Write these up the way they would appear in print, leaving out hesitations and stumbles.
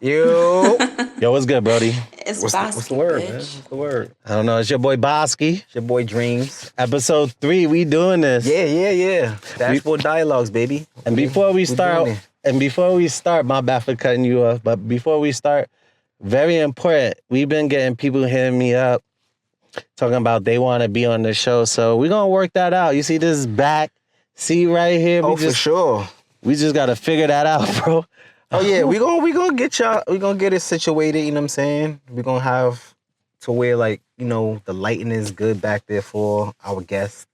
Yo. Yo, what's good, Brody? It's What's Baski, the word, bitch. man? What's the word? I don't know. It's your boy Baski. It's your boy Dreemz. Episode 3, we doing this. Yeah. Dashboard dialogues, baby. And before we doing start, my bad for cutting you off, but before we start, very important. We've been getting people hitting me up, talking about they want to be on the show. So we're going to work that out. You see this back seat right here? for sure. We just got to figure that out, bro. Oh yeah, we gonna get y'all. We gonna get it situated. You know what I'm saying? We gonna have to where the lighting is good back there for our guests,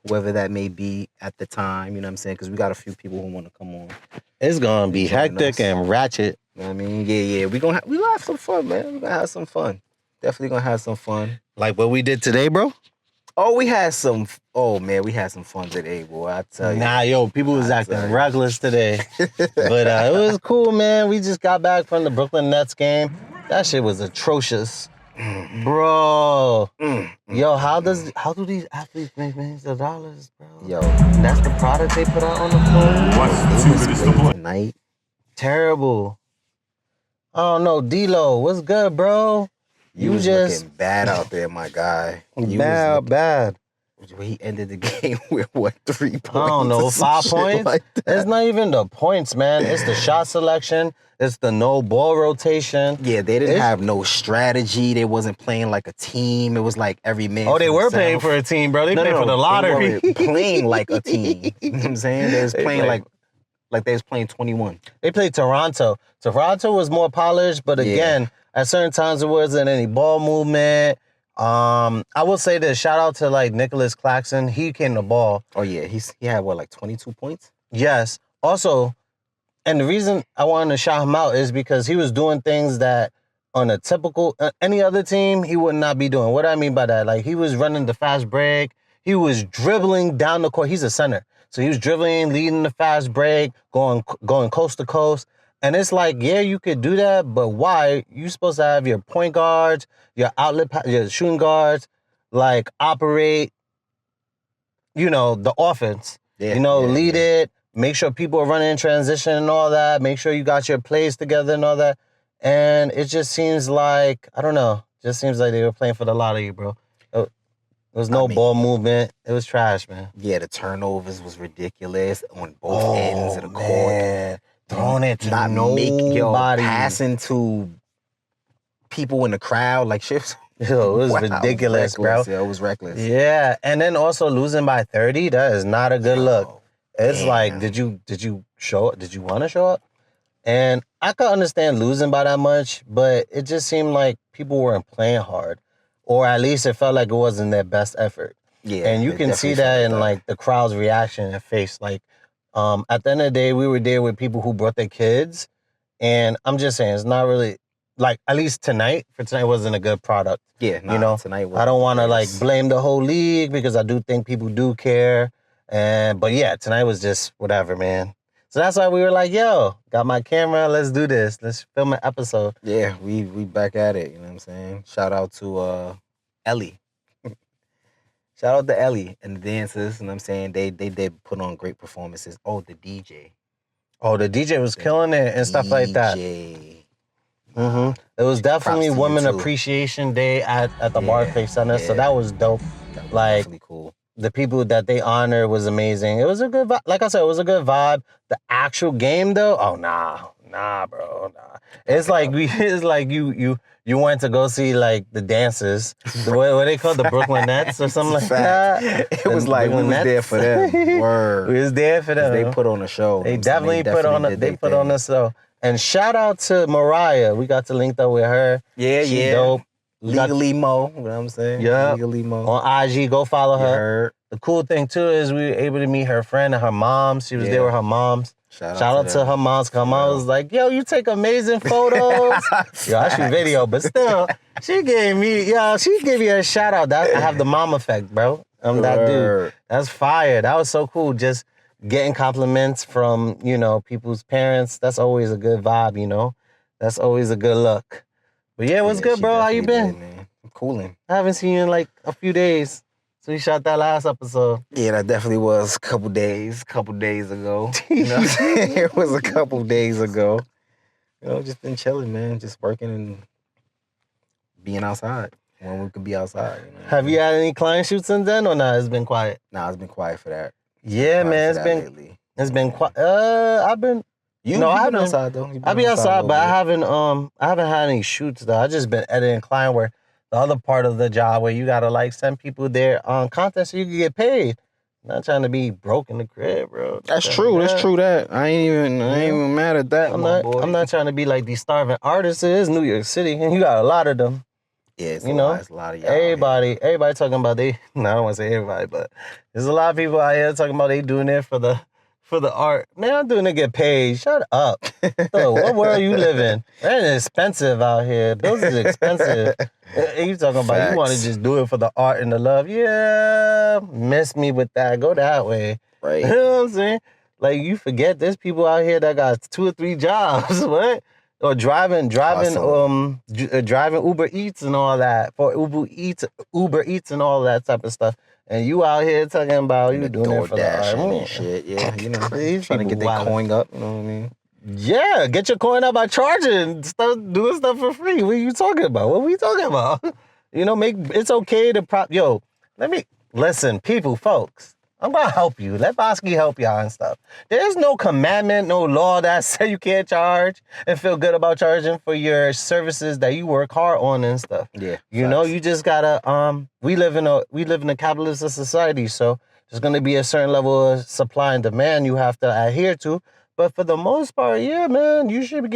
whoever that may be at the time. You know what I'm saying? Because we got a few people who want to come on. It's going to be Join hectic us. and ratchet. You know what I mean? Yeah. We gonna have some fun, man. We gonna have some fun. Definitely gonna have some fun. Like what we did today, bro? Oh, we had some fun today, boy. I tell you. Nah, yo, people was I acting tell you. reckless today. But it was cool, man. We just got back from the Brooklyn Nets game. That shit was atrocious. Bro. Yo, how do these athletes make millions of dollars, bro? Yo, That's the product they put out on the floor? What's 2 minutes to play? tonight. Terrible. Oh, no, D-Lo, what's good, bro? You was looking bad out there, my guy. Bad. He ended the game with what, 3 points? I don't know, or some 5 shit points? like that. It's not even the points, man. It's the shot selection. It's the no ball rotation. Yeah, they didn't have no strategy. They wasn't playing like a team. It was like every man. Oh, they for were himself. playing for a team, bro. They played for the lottery. They weren't playing like a team. You know what I'm saying? They was playing played- like they was playing 21. They played Toronto. Toronto was more polished, but again, at certain times there wasn't any ball movement. I will say this, shout out to like Nicholas Claxton. He came to ball. Oh yeah, he had what, like 22 points? Yes. Also, and the reason I wanted to shout him out is because he was doing things that on a typical, any other team, he would not be doing. What do I mean by that? Like he was running the fast break. He was dribbling down the court. He's a center. So he was dribbling, leading the fast break, going coast to coast. And it's like, yeah, you could do that, but why? You're supposed to have your point guards, your your shooting guards, like operate, the offense. Lead it, make sure people are running in transition and all that, make sure you got your plays together and all that. And it just seems like, I don't know, just seems like they were playing for the lottery, bro. There was no ball movement. It was trash, man. Yeah, the turnovers was ridiculous on both ends of the court. Man. Throwing it to Not nobody. passing to people in the crowd like shit. Yo, it was Wow, ridiculous, bro. reckless. Yeah, it was reckless. Yeah, and then also losing by 30, that is not a good look. It's damn. like, did you show up? Did you want to show up? And I could understand losing by that much, but it just seemed like people weren't playing hard. Or at least it felt like it wasn't their best effort. Yeah, And you it can see definitely that felt in like the crowd's reaction and face. Like, at the end of the day, we were there with people who brought their kids. And I'm just saying, it's not really, like, at least tonight wasn't a good product. Yeah, tonight was I don't want to like blame the whole league because I do think people do care. But yeah, tonight was just whatever, man. So that's why we were like, yo, got my camera, let's do this. Let's film an episode. Yeah, we back at it, you know what I'm saying? Shout out to Ellie. Shout out to Ellie and the dancers, you know what I'm saying? They did put on great performances. Oh, the DJ. Oh, the DJ was killing it and stuff like that. DJ. Mm-hmm. It was definitely Props to you, Women too. Appreciation Day at the Yeah, Barclays Center, so yeah. that was dope. That was Like, definitely cool. the people that they honor was amazing. It was a good vibe. Like I said, it was a good vibe. The actual game, though, oh, nah, bro, nah. It's like you went to go see, like, the dancers. What they called, the Brooklyn Nets or something like that? It was like we Brooklyn was there Nets. for them. Word. We was there for them. They put on a show. They you know what I'm saying? definitely put on a show. And shout out to Mariah. We got to link up with her. Yeah, She yeah. dope. Legally Mo, you know what I'm saying? Yeah. Legally Mo. On IG, go follow You her. heard? The cool thing too is we were able to meet her friend and her mom. She was there with her moms. Shout out to her moms. Her mom was like, yo, you take amazing photos. Yo, I shoot video, but still, she gave you a shout out. I have the mom effect, bro. I'm that dude. Word. That's fire. That was so cool. Just getting compliments from, people's parents. That's always a good vibe, That's always a good look. But yeah, what's good, she bro? How you definitely been? did, man. I'm cooling. I haven't seen you in like a few days. So we shot that last episode. Yeah, that definitely was a couple days ago. You know what I'm saying? It was a couple days ago. You know, just been chilling, man. Just working and being outside when we could be outside. You know what I Have you mean? had any client shoots since then, or not? It's been quiet. Nah, it's been quiet for that. Yeah, Quiet man, for it's that been lately. it's been quiet. I've been You no, I you been haven't. outside though. You I been be outside a outside, little but bit. I haven't had any shoots though. I just been editing client work. The other part of the job where you gotta like send people their content so you can get paid. Not trying to be broke in the crib, bro. That's Trying true. to- That's yeah. true. That I ain't Yeah. even mad at that, my boy. I'm not trying to be like these starving artists. It is New York City, and you got a lot of them. Yeah, it's You a lot. know, It's a lot of y'all. Here. everybody talking about they. No, I don't want to say everybody, but there's a lot of people out here talking about they doing it for the art. Man, I'm doing it to get paid. Shut up. So, what world you live in? Rent is expensive out here. Bills is expensive. And you talking about you want to Facts. just do it for the art and the love? Yeah, miss me with that. Go that way. Right. You know what I'm saying? Like you forget there's people out here that got 2 or 3 jobs. What? Or driving Hustling. driving Uber Eats and all that for Uber Eats and all that type of stuff. And you out here talking about And you the doing it door for the art. dashing and shit. Yeah, you know, These trying to people get their wildin'. coin up. You know what I mean? Yeah, get your coin out by charging stuff, doing stuff for free. What are you talking about? What are we talking about? You know, it's okay to let me listen, people, folks. I'm gonna help you. Let Baski help y'all and stuff. There's no commandment, no law that say you can't charge and feel good about charging for your services that you work hard on and stuff. Yeah. You know, facts. you just gotta we live in a capitalist society, so there's gonna be a certain level of supply and demand you have to adhere to. But for the most part, yeah, man, you should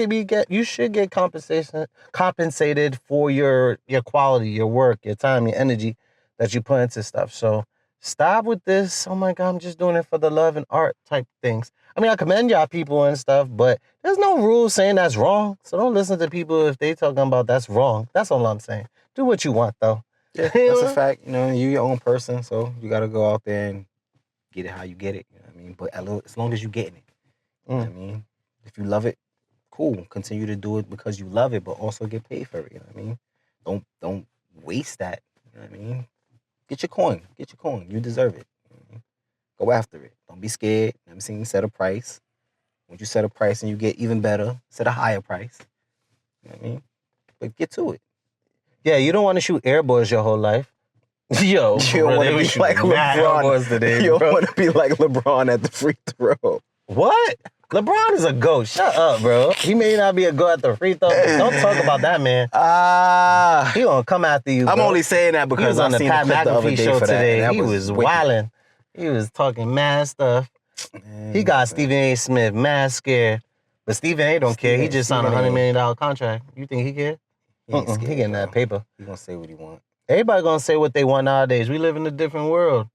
get compensated for your quality, your work, your time, your energy that you put into stuff. So stop with this. Oh my God, I'm just doing it for the love and art type things. I mean, I commend y'all people and stuff, but there's no rules saying that's wrong. So don't listen to people if they talking about that's wrong. That's all I'm saying. Do what you want though. Yeah, that's a fact. You know, you're your own person, so you gotta go out there and get it how you get it. You know what I mean? But as long as you're getting it, you know what I mean? If you love it, cool. Continue to do it because you love it, but also get paid for it. You know what I mean? Don't waste that. You know what I mean? Get your coin. Get your coin. You deserve it. You know what I mean? Go after it. Don't be scared. Never seen you set a price. Once you set a price and you get even better, set a higher price. You know what I mean? But get to it. Yeah, you don't want to shoot airboys your whole life. Yo, You don't want to be like LeBron. today, You bro. don't want to be like LeBron at the free throw. What? LeBron is a GOAT. Shut up, bro. He may not be a GOAT at the free throw, but don't talk about that, man. He gonna come after you, bro. I'm only saying that He because was I on the seen Pat the clip the other McAfee day show for that. today. And that He was wicked. wilding. He was talking mad stuff. Man, He got listen. Stephen A. Smith mad scared. But Stephen A. don't care. He Stephen- just signed a Stephen A. $100 million contract. You think he care? He ain't scared, He getting bro. that paper. He gonna say what he want. Everybody gonna say what they want nowadays. We live in a different world.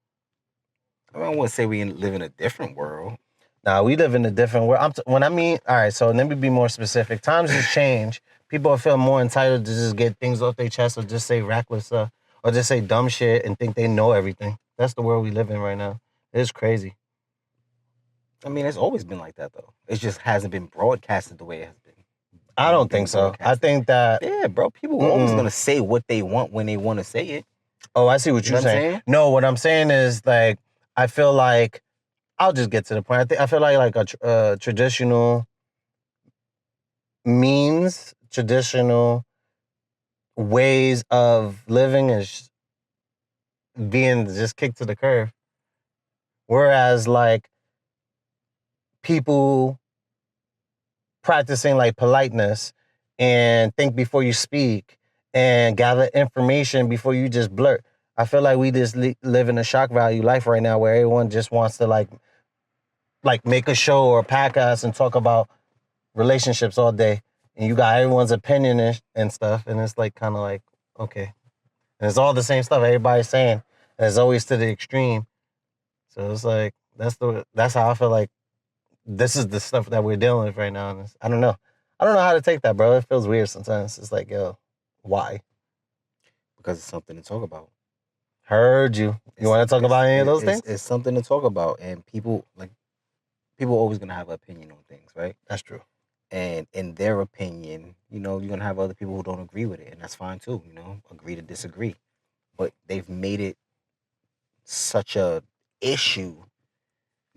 I don't want to say we live in a different world. Nah, we live in a different world. All right, so let me be more specific. Times has changed. People feel more entitled to just get things off their chest or just say reckless stuff or just say dumb shit and think they know everything. That's the world we live in right now. It's crazy. I mean, it's always been like that though. It just hasn't been broadcasted the way it has been. I don't think so. I think that... Yeah, bro. People are always gonna say what they want when they want to say it. Oh, I see what You you're know what I'm saying. saying? No, what I'm saying is like, I feel like, I'll just get to the point. I feel like a traditional means, traditional ways of living is being just kicked to the curb. Whereas like people practicing like politeness and think before you speak and gather information before you just blurt. I feel like we just live in a shock value life right now where everyone just wants to like make a show or a podcast and talk about relationships all day. And you got everyone's opinion and stuff. And it's like kind of like, okay. And it's all the same stuff everybody's saying. And it's always to the extreme. So it's like, that's how I feel like this is the stuff that we're dealing with right now. And I don't know. I don't know how to take that, bro. It feels weird sometimes. It's like, yo, why? Because it's something to talk about. Heard you. You want to talk about any of those things? It's something to talk about, and people always gonna have an opinion on things, right? That's true. And in their opinion, you know, you're gonna have other people who don't agree with it, and that's fine too. You know, agree to disagree, but they've made it such a issue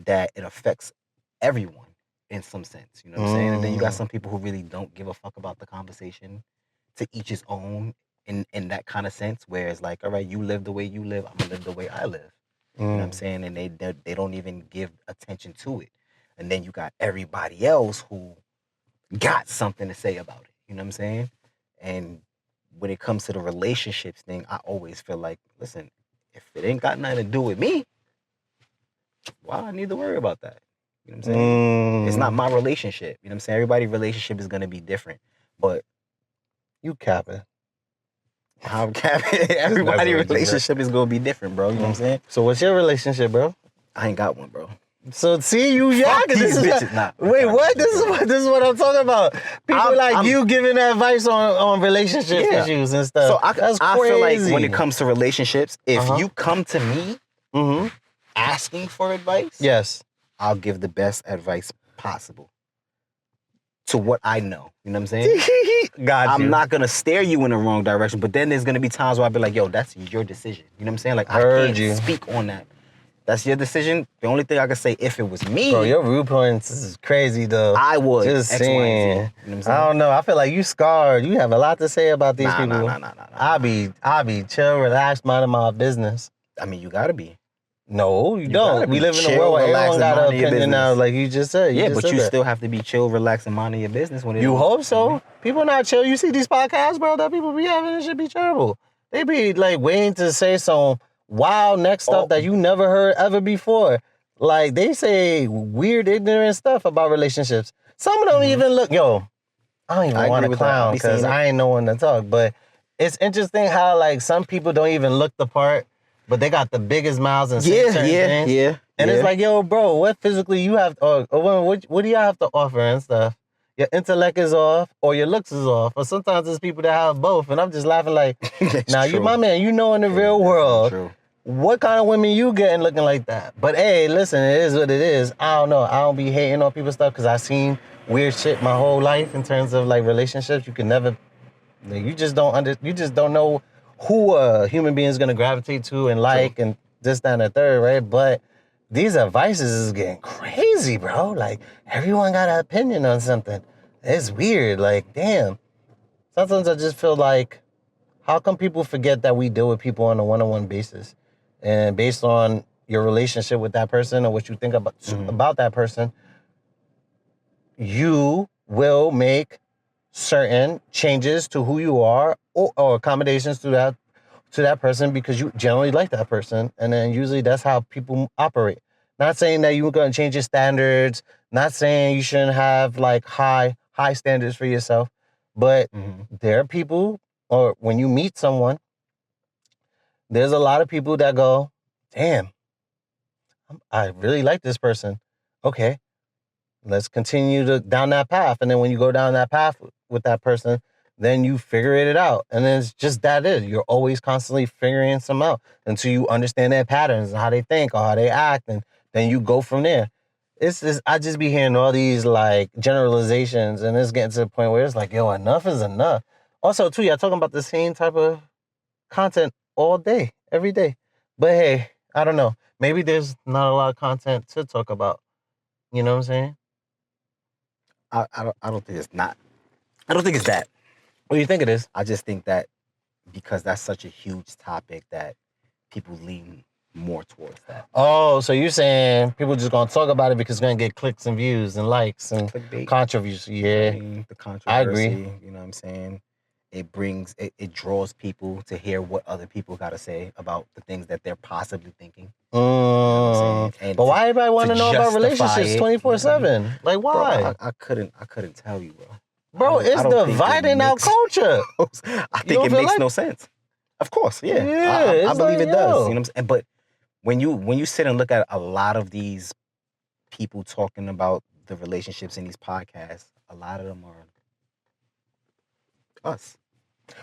that it affects everyone. in some sense. You know what I'm saying? And then you got some people who really don't give a fuck about the conversation. To each his own in that kind of sense, where it's like, all right, you live the way you live, I'm gonna live the way I live. You know what I'm saying? And they don't even give attention to it. And then you got everybody else who got something to say about it. You know what I'm saying? And when it comes to the relationships thing, I always feel like, listen, if it ain't got nothing to do with me, why I need to worry about that? You know what I'm saying? It's not my relationship. You know what I'm saying? Everybody's relationship is gonna be different. But you capping. I'm capping. Everybody's relationship is gonna be different, bro. You know what I'm saying? So what's your relationship, bro? I ain't got one, bro. So see, you yakking. These bitches. Nah, wait, what? This is what I'm talking about. People you giving advice on relationship issues and stuff. So That's I crazy. feel like when it comes to relationships, if you come to me asking for advice, yes, I'll give the best advice possible to what I know. You know what I'm saying? I'm not gonna steer you in the wrong direction, but then there's gonna be times where I'll be like, yo, that's your decision. You know what I'm saying? Like, I can't speak on that. That's your decision. The only thing I can say, if it was me, bro, your viewpoints is crazy though. I would just X, Y, and Z. saying. You know what I'm saying? I don't know. I feel like you scarred. You have a lot to say about these people. Nah. I'll be chill, relaxed, minding my business. I mean, you gotta be. No, you don't. We live in a world where everyone got an opinion now, like you just said. But you still have to be chill, relaxed, and minding your business. When you hope so. People not chill. You see these podcasts, bro, that people be having, it should be terrible. They be like waiting to say some wild next stuff that you never heard ever before. Like they say weird, ignorant stuff about relationships. Some of them even look, I don't even want to clown because I ain't no one to talk. But it's interesting how like some people don't even look the part, but they got the biggest mouths and say certain things. And it's like, yo, bro, what physically you have, or what do you have to offer and stuff? Your intellect is off, or your looks is off, or sometimes there's people that have both. And I'm just laughing like, now you, my man, you know in the real world, what kind of women you getting looking like that? But hey, listen, it is what it is. I don't know. I don't be hating on people's stuff because I've seen weird shit my whole life in terms of like relationships. You can never, you just don't know who a human being is gonna gravitate to and like and this, that, and the third, right? But these advices is getting crazy, bro. Like everyone got an opinion on something. It's weird. Like, damn. Sometimes I just feel like, how come people forget that we deal with people on a one-on-one basis? And based on your relationship with that person or what you think about that person, you will make certain changes to who you are or accommodations to that person because you generally like that person. And then usually that's how people operate. Not saying that you're going to change your standards, not saying you shouldn't have like high standards for yourself, but there are people, or when you meet someone, there's a lot of people that go, damn, I really like this person. Okay, let's continue down that path. And then when you go down that path with that person, then you figure it out. And then it's just that it. You're always constantly figuring some out until you understand their patterns and how they think or how they act. And then you go from there. It's just, I just be hearing all these like generalizations and it's getting to the point where it's like, yo, enough is enough. Also, too, y'all talking about the same type of content all day, every day. But hey, I don't know. Maybe there's not a lot of content to talk about. You know what I'm saying? I don't think it's not. I don't think it's that. What do you think it is? I just think that because that's such a huge topic that people lean more towards that. Oh, so you're saying people just gonna talk about it because it's gonna get clicks and views and likes and controversy. Yeah, the controversy. I agree. You know what I'm saying? It draws people to hear what other people got to say about the things that they're possibly thinking. You know but why everybody want to know about relationships 24/7? Like why? Bro, I couldn't tell you, bro. Bro, it's dividing our culture. I think it makes no sense. Of course, yeah. I believe it does. You know what I'm saying? But when you sit and look at a lot of these people talking about the relationships in these podcasts, a lot of them are us.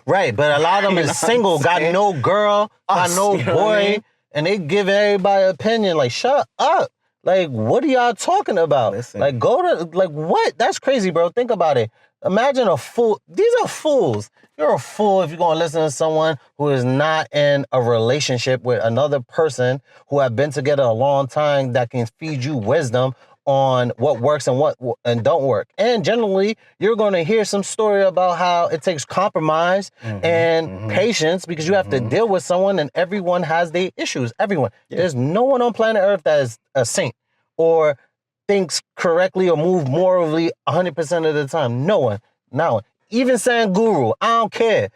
Right, but a lot of them is single, got no girl, got no boy, and they give everybody an opinion. Like, shut up. Like, what are y'all talking about? Listen. Like, go to, like, what? That's crazy, bro. Think about it. Imagine a fool. These are fools. You're a fool if you're going to listen to someone who is not in a relationship with another person who have been together a long time that can feed you wisdom on what works and what and don't work. And generally, you're going to hear some story about how it takes compromise and patience because you have to deal with someone and everyone has their issues. Everyone. Yeah. There's no one on planet Earth that is a saint or thinks correctly or move morally 100% of the time. No one. Not one. Even saying guru, I don't care.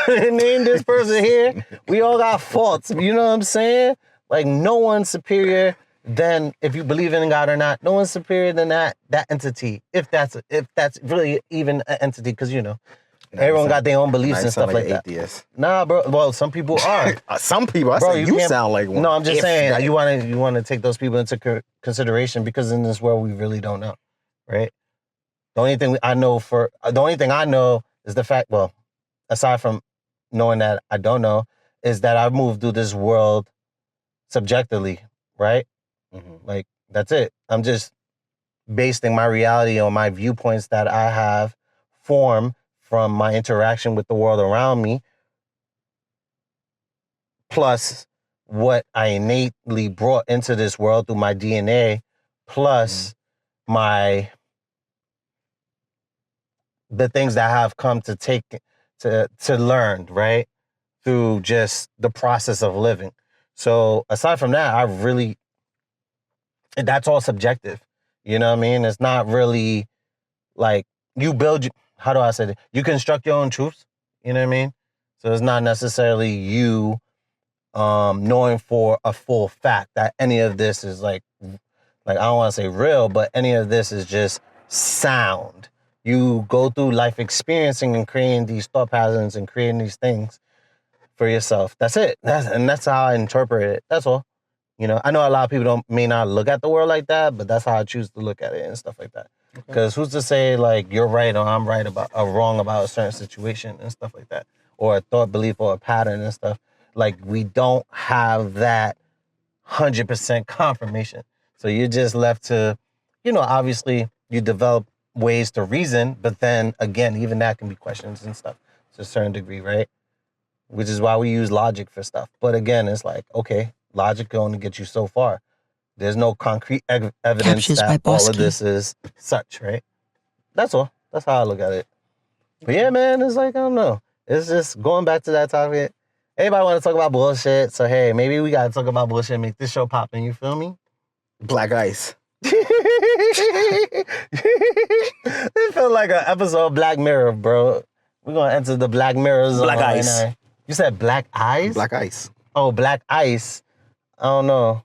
Name this person here. We all got faults. You know what I'm saying? Like, no one's superior than, if you believe in God or not, no one's superior than that entity. If that's really even an entity, because everyone got their own beliefs and stuff like that. Atheist. Nah, bro. Well, some people are. Some people. I say you sound like one. No, I'm just saying you want to take those people into consideration because in this world we really don't know, right? The only thing I know is the fact. Well, aside from knowing that I don't know, is that I've moved through this world subjectively, right? Like, that's it. I'm just basing my reality on my viewpoints that I have formed from my interaction with the world around me, plus what I innately brought into this world through my DNA, plus the things that I have come to take to learn, right? Through just the process of living. So aside from that, that's all subjective. You know what I mean? It's not really like how do I say it? You construct your own truths. You know what I mean? So it's not necessarily you knowing for a full fact that any of this is like I don't want to say real, but any of this is just sound. You go through life experiencing and creating these thought patterns and creating these things for yourself. That's it. That's how I interpret it. That's all. I know a lot of people may not look at the world like that, but that's how I choose to look at it and stuff like that. Because who's to say like you're right or I'm right about or wrong about a certain situation and stuff like that, or a thought, belief, or a pattern and stuff. Like, we don't have that 100% confirmation. So you're just left to, obviously you develop ways to reason, but then again, even that can be questions and stuff to a certain degree, right? Which is why we use logic for stuff. But again, it's like, okay, logic can only get you so far. There's no concrete evidence Captures that by all Baski. of this is such, right? That's all. That's how I look at it. But yeah, man, it's like, I don't know. It's just going back to that topic. Everybody want to talk about bullshit. So, hey, maybe we got to talk about bullshit and make this show poppin'. You feel me? Black ice. It felt like an episode of Black Mirror, bro. We're going to enter the Black Mirror zone. Black ice. Right. You said black eyes? Black ice. Oh, black ice. I don't know.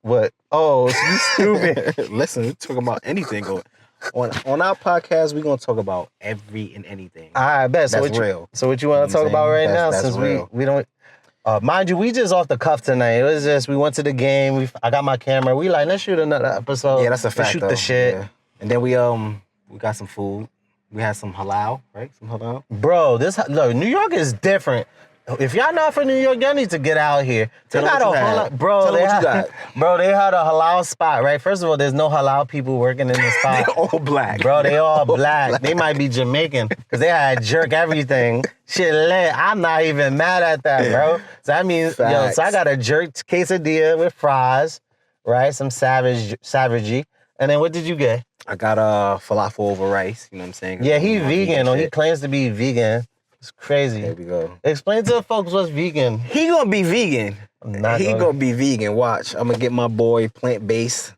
What? Oh, you stupid. Listen, we're talking about anything. On our podcast, we're going to talk about every and anything. I bet. That's real. So what you want to talk about right now? That's since real. we don't... mind you, we just off the cuff tonight. It was just, we went to the game. I got my camera. We like, let's shoot another episode. Yeah, that's a fact. Let's shoot the shit. Yeah. And then we got some food. We had some halal, right? Some halal. Bro, look, New York is different. If y'all not from New York, y'all need to get out here. They had a halal, bro. They had a halal spot, right? First of all, there's no halal people working in the spot. They're all black. Bro, they all black. They might be Jamaican because they had jerk everything. Shit lit. I'm not even mad at that, bro. So that means, so I got a jerked quesadilla with fries, right? Some savagery. And then what did you get? I got falafel over rice. You know what I'm saying? Yeah, he vegan, or he claims to be vegan. It's crazy. There we go. Explain to the folks what's vegan. He gonna be vegan. He gonna be vegan. Watch. I'm gonna get my boy plant-based.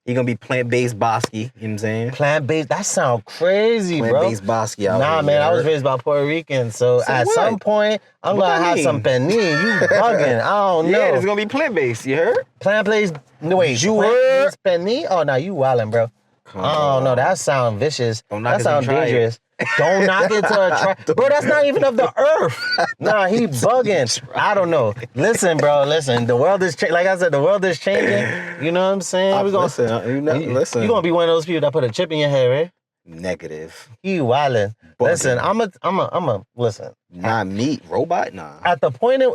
He gonna be plant-based Baski. You know what I'm saying? Plant-based? That sound crazy, bro. Plant-based Baski out Nah, here, man, I was raised by Puerto Rican, so at what? some point, I'm gonna have some penne. You bugging. I don't know. Yeah, it's gonna be plant-based. You heard? Plant-based? No, wait, you heard? Penne? Oh, nah, you wildin', bro. Oh, no, that sound vicious. That sound dangerous. Don't knock it to a try. Bro, that's not even of the earth. Nah, he bugging. I don't know. Listen, bro, listen. The world is changing. Like I said, the world is changing. You know what I'm saying? Listen. You're going to be one of those people that put a chip in your head, right? Negative. You wildin'. Listen, I'm a, listen. Not meat, robot? Nah. At the point of,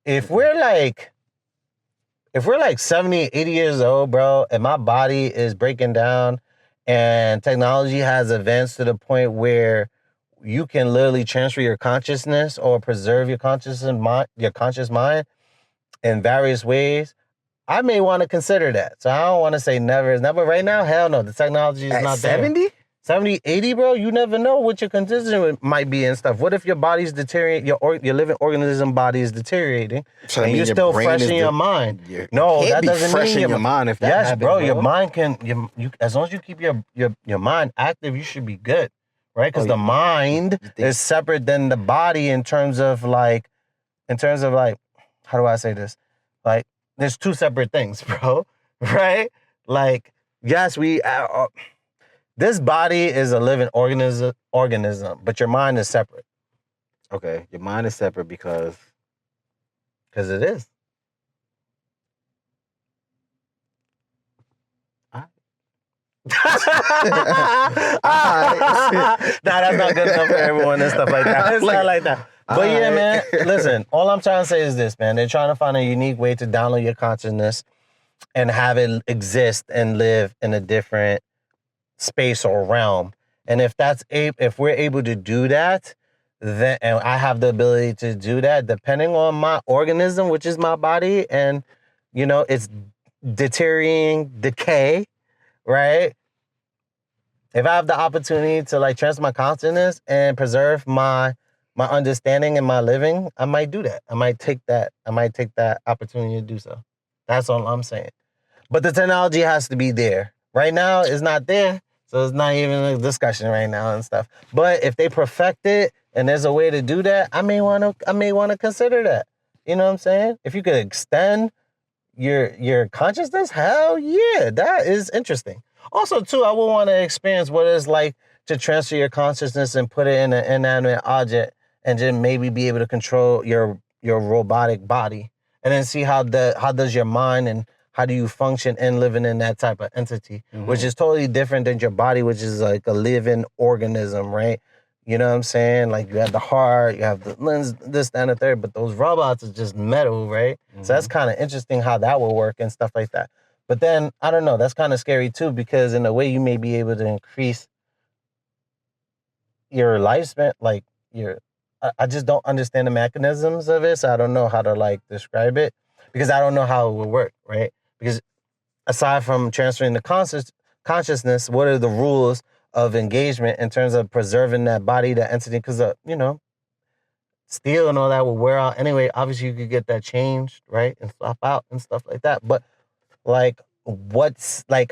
if we're like 70, 80 years old, bro, and my body is breaking down, and technology has advanced to the point where you can literally transfer your consciousness or preserve your conscious mind in various ways. I may want to consider that. So I don't want to say never is never. Right now, hell no. The technology is At not there. 70? 70, 80, bro, you never know what your condition might be and stuff. What if your body's deteriorating, your living organism body is deteriorating, So that and mean you're your still brain fresh is in your mind? No, can't that be doesn't fresh mean in your mind if that yes, happens, bro, your mind can, you as long as you keep your mind active, you should be good, right? Because the mind is separate than the body in terms of like, how do I say this? Like, there's two separate things, bro, right? Like, yes, this body is a living organism, but your mind is separate. Okay, your mind is separate because it is. That's not good enough for everyone and stuff like that. It's not like that. But yeah, man, listen, all I'm trying to say is this, man. They're trying to find a unique way to download your consciousness and have it exist and live in a different space or realm. And if we're able to do that, then and I have the ability to do that, depending on my organism, which is my body, and it's deteriorating decay, right? If I have the opportunity to like transfer my consciousness and preserve my understanding and my living, I might do that. I might take that opportunity to do so. That's all I'm saying. But the technology has to be there. Right now, it's not there. So it's not even a discussion right now and stuff. But if they perfect it and there's a way to do that, I may want to consider that. You know what I'm saying? If you could extend your consciousness, hell yeah, that is interesting. Also, too, I would want to experience what it's like to transfer your consciousness and put it in an inanimate object and then maybe be able to control your robotic body and then see how does your mind and how do you function and living in that type of entity, which is totally different than your body, which is like a living organism, right? You know what I'm saying? Like you have the heart, you have the lens, this, that, and the third, but those robots is just metal, right? So that's kind of interesting how that will work and stuff like that. But then, I don't know, that's kind of scary too, because in a way you may be able to increase your lifespan, like I just don't understand the mechanisms of it, so I don't know how to like describe it, because I don't know how it will work, right? Because aside from transferring the consciousness, what are the rules of engagement in terms of preserving that body, that entity? Because, steel and all that will wear out. Anyway, obviously you could get that changed, right? And swap out and stuff like that. But, like,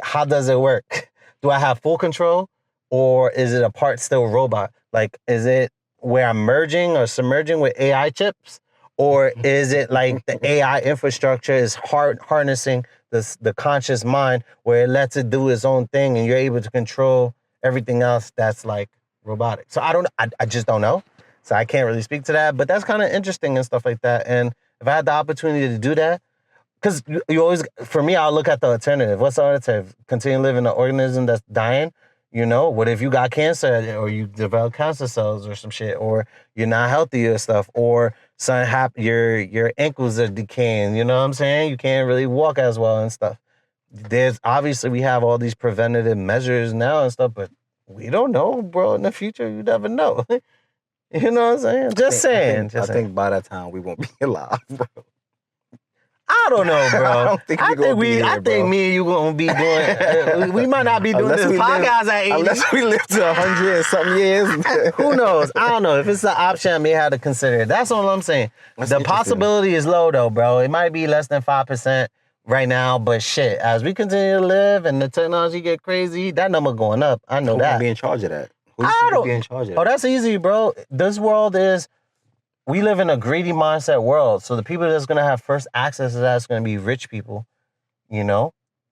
how does it work? Do I have full control? Or is it a part still robot? Like, is it where I'm merging or submerging with AI chips? Or is it like the AI infrastructure is harnessing the conscious mind where it lets it do its own thing and you're able to control everything else that's like robotic? So I just don't know. So I can't really speak to that, but that's kind of interesting and stuff like that. And if I had the opportunity to do that, because you always, for me, I'll look at the alternative. What's the alternative? Continue living an organism that's dying? What if you got cancer or you develop cancer cells or some shit, or you're not healthy or stuff, or your ankles are decaying, you know what I'm saying? You can't really walk as well and stuff. There's obviously we have all these preventative measures now and stuff, but we don't know, bro. In the future, you never know. You know what I'm saying? Just saying. I think by that time we won't be alive, bro. I don't know, bro. I don't think I think me and you gonna be doing. We might not be doing this podcast at 80. Unless we live to 100 and something years. Who knows? I don't know. If it's an option, I may have to consider it. That's all I'm saying. The possibility is low, though, bro. It might be less than 5% right now, but shit, as we continue to live and the technology get crazy, that number going up. I know that. Who's be in charge of that? Be in charge of that? Oh, that's easy, bro. This world is. We live in a greedy mindset world. So the people that's going to have first access to that is going to be rich people,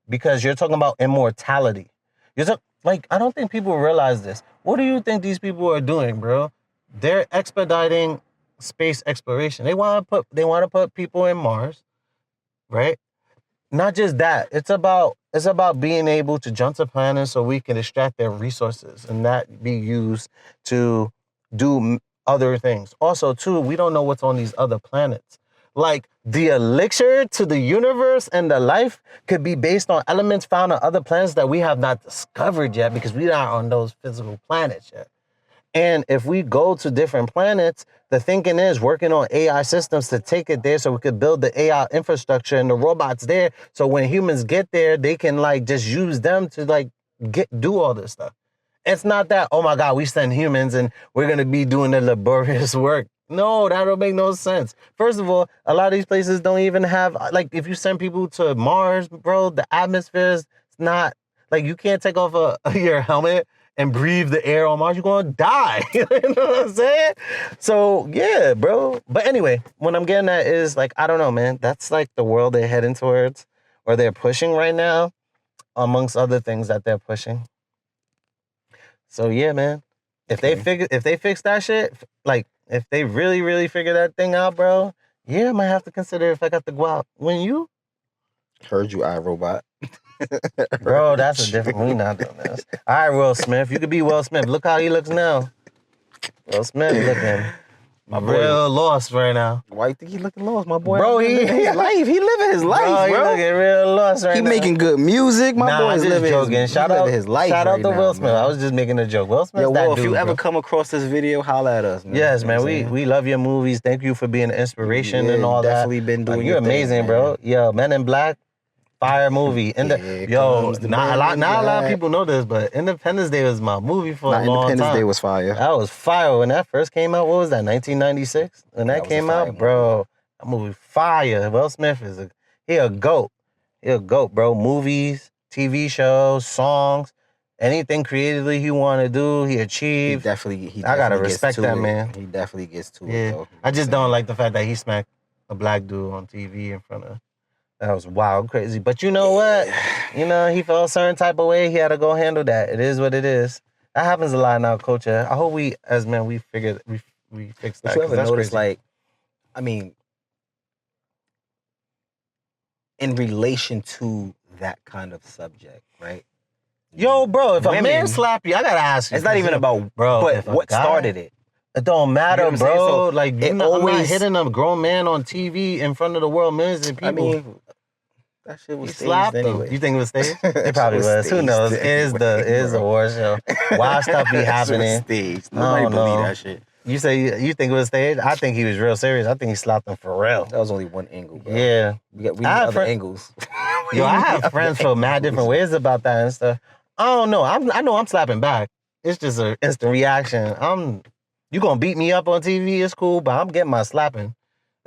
because you're talking about immortality. I don't think people realize this. What do you think these people are doing, bro? They're expediting space exploration. They want to put people in Mars, right? Not just that. It's about being able to jump to planets so we can extract their resources and that be used to do other things. Also, too, we don't know what's on these other planets. Like, the elixir to the universe and the life could be based on elements found on other planets that we have not discovered yet because we aren't on those physical planets yet. And if we go to different planets, the thinking is working on AI systems to take it there so we could build the AI infrastructure and the robots there. So when humans get there, they can like just use them to like do all this stuff. It's not that, oh my God, we send humans and we're going to be doing the laborious work. No, that don't make no sense. First of all, a lot of these places don't even have, like, if you send people to Mars, bro, the atmosphere is not, like, you can't take off your helmet and breathe the air on Mars. You're going to die. You know what I'm saying? So, yeah, bro. But anyway, what I'm getting at is, like, I don't know, man. That's, like, the world they're heading towards or they're pushing right now, amongst other things that they're pushing. So, yeah, man. If they fix that shit, like, if they really, really figure that thing out, bro, yeah, I might have to consider if I got to go out. When you? Heard you, iRobot. Bro, that's a different, we not doing this. All right, Will Smith, you could be Will Smith. Look how he looks now. Will Smith looking real lost right now. Why you think he looking lost, my boy? Bro, he living his life. He living his life, bro. He looking real lost right now. He making good music. My boy's living his life. Shout out right to now, Will Smith. man. I was just making a joke. Will Smith, Yo, that Will, dude, if you ever bro. come across this video, holla at us, man. Yes, You man. know what I'm saying? We love your movies. Thank you for being an inspiration Yeah, and all that. definitely been doing Like, your you're thing, amazing, man. bro. Yo, Men in Black, fire movie. Not a lot of people know this, but Independence Day was my movie for a long time. Independence Day was fire. That was fire when that first came out. What was that? 1996 when that was a came fire out, movie. bro. That movie fire. Will Smith is he a goat. He a goat, bro. Movies, TV shows, songs, anything creatively he want to do, he achieved. I gotta respect that, man. He definitely gets to it, Yeah, though. I just don't like the fact that he smacked a black dude on TV in front of. That was wild, crazy. But you know what? You know, he felt a certain type of way. He had to go handle that. It is what it is. That happens a lot in our culture. I hope we, as men, we fix that. But you ever That's notice, crazy. like, I mean, in relation to that kind of subject, right? Yo, bro, if a man Women- slap you, I gotta ask you. It's not even about, bro. but if a what guy- started it? It don't matter, You know what I'm saying? bro. So like, it I'm not always- hitting a grown man on TV in front of the world, millions of people. I mean, that shit was he staged slapped anyway. him. You think it was staged? That It probably shit was. Who staged knows? It is anyway, the award show. Wild stuff be That shit was happening. staged. I Nobody don't believe know. that shit. You say you think it was staged? I think he was real serious. I think he slapped him for real. That was only one angle, bro. Yeah. We need I have other fri- angles. Yo, I have friends feel mad different ways about that and stuff. I don't know. I know I'm slapping back. It's just an instant reaction. You gonna beat me up on TV? It's cool, but I'm getting my slapping.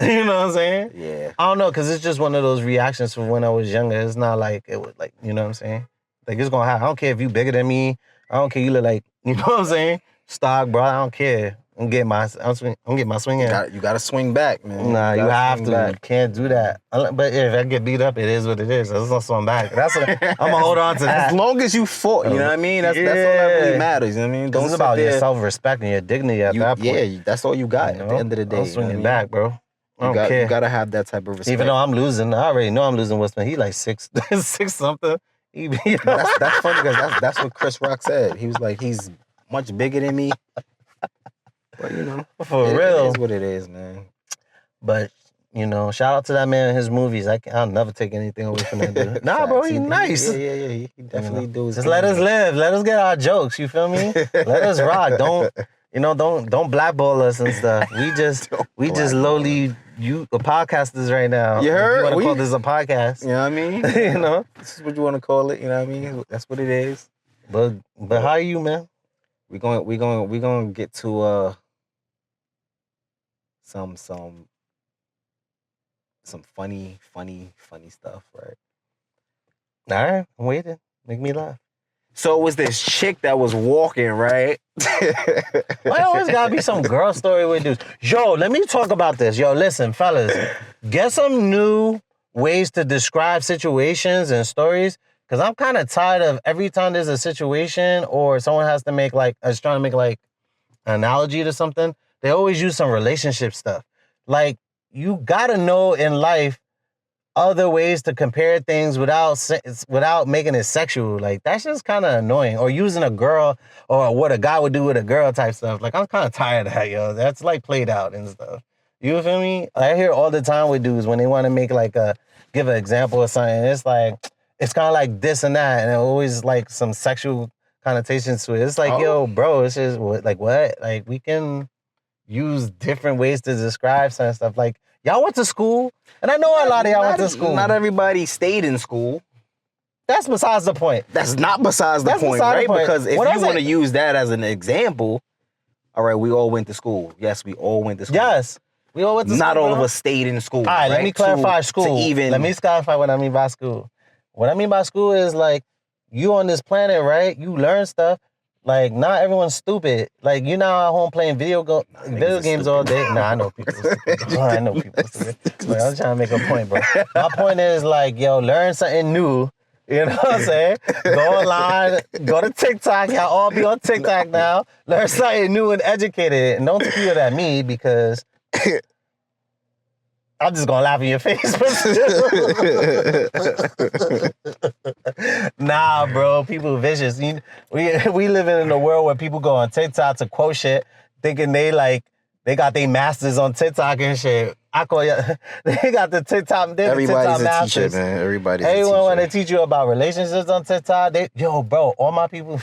You know what I'm saying? Yeah. I don't know, cause it's just one of those reactions from when I was younger. It's not like it was like, you know what I'm saying? Like it's gonna happen. I don't care if you bigger than me. I don't care you look like, you know what I'm saying? Stock, bro. I don't care. I'm getting my swing in. You gotta swing back, man. Nah, you gotta have swing to. back. You can't do that. But if I get beat up, it is what it is. That's not swing back. I'm gonna hold on to that. As long as you fought, you know what I mean? That's all that really Yeah. matters. You know what I mean? This is sit about your there- self-respect and your dignity at that point. Yeah, that's all you got You at know? the end of the day. I'm you know what I swinging mean? back, bro. I don't care. You gotta have that type of respect. Even though I'm losing, I already know I'm losing Will Smith. He like six something. You know? that's funny because that's what Chris Rock said. He was like, he's much bigger than me. But you know, For it real. is what it is, man. But you know, shout out to that man and his movies. I'll never take anything away from that dude. Nah, bro, he nice. Yeah. He definitely do his Just thing, let us man. live. Let us get our jokes. You feel me? Let us rock. Don't blackball us and stuff. We just blackball lowly podcasters right now. You If heard? You want to We- call this a podcast? You know what I mean? You know. This is what you want to call it. You know what I mean? That's what it is. But how are you, man? We gonna get to some funny stuff, right? All right, I'm waiting. Make me laugh. So it was this chick that was walking, right? Why always gotta be some girl story with dudes? Yo, let me talk about this. Yo, listen, fellas, get some new ways to describe situations and stories. Cause I'm kind of tired of every time there's a situation or someone has to is trying to make like an analogy to something, they always use some relationship stuff. Like, you gotta know in life other ways to compare things without making it sexual. Like, that's just kind of annoying. Or using a girl or what a guy would do with a girl type stuff. Like, I'm kind of tired of that, yo. That's like played out and stuff. You feel me? I hear all the time with dudes when they want to make give an example of something. It's like, it's kind of like this and that. And it always like some sexual connotations to it. It's like, yo, bro, it's just what? Like, we can use different ways to describe certain stuff. Like, y'all went to school, and I know a lot of y'all went to school. Not everybody stayed in school. That's besides the point. That's not besides the point, right? Because if you want to use that as an example, all right, we all went to school. Yes, we all went to school. Yes, we all went to school. Not all of us stayed in school. All right, let me clarify school. Let me clarify what I mean by school. What I mean by school is like, you on this planet, right? You learn stuff. Like, not everyone's stupid. Like, you now at home playing video games all day. Nah, I know people are stupid. I know people are stupid. But I'm trying to make a point, bro. My point is, like, yo, learn something new. You know what I'm saying? Go online, go to TikTok. Y'all all be on TikTok now. Learn something new and educated. And don't feel at me because I'm just gonna laugh in your face. Nah, bro, people vicious. We living in a world where people go on TikTok to quote shit, thinking they got their masters on TikTok and shit. I call you. They got the TikTok. Everybody's the TikTok a teacher, man. Everyone want to teach you about relationships on TikTok. Bro, all my people.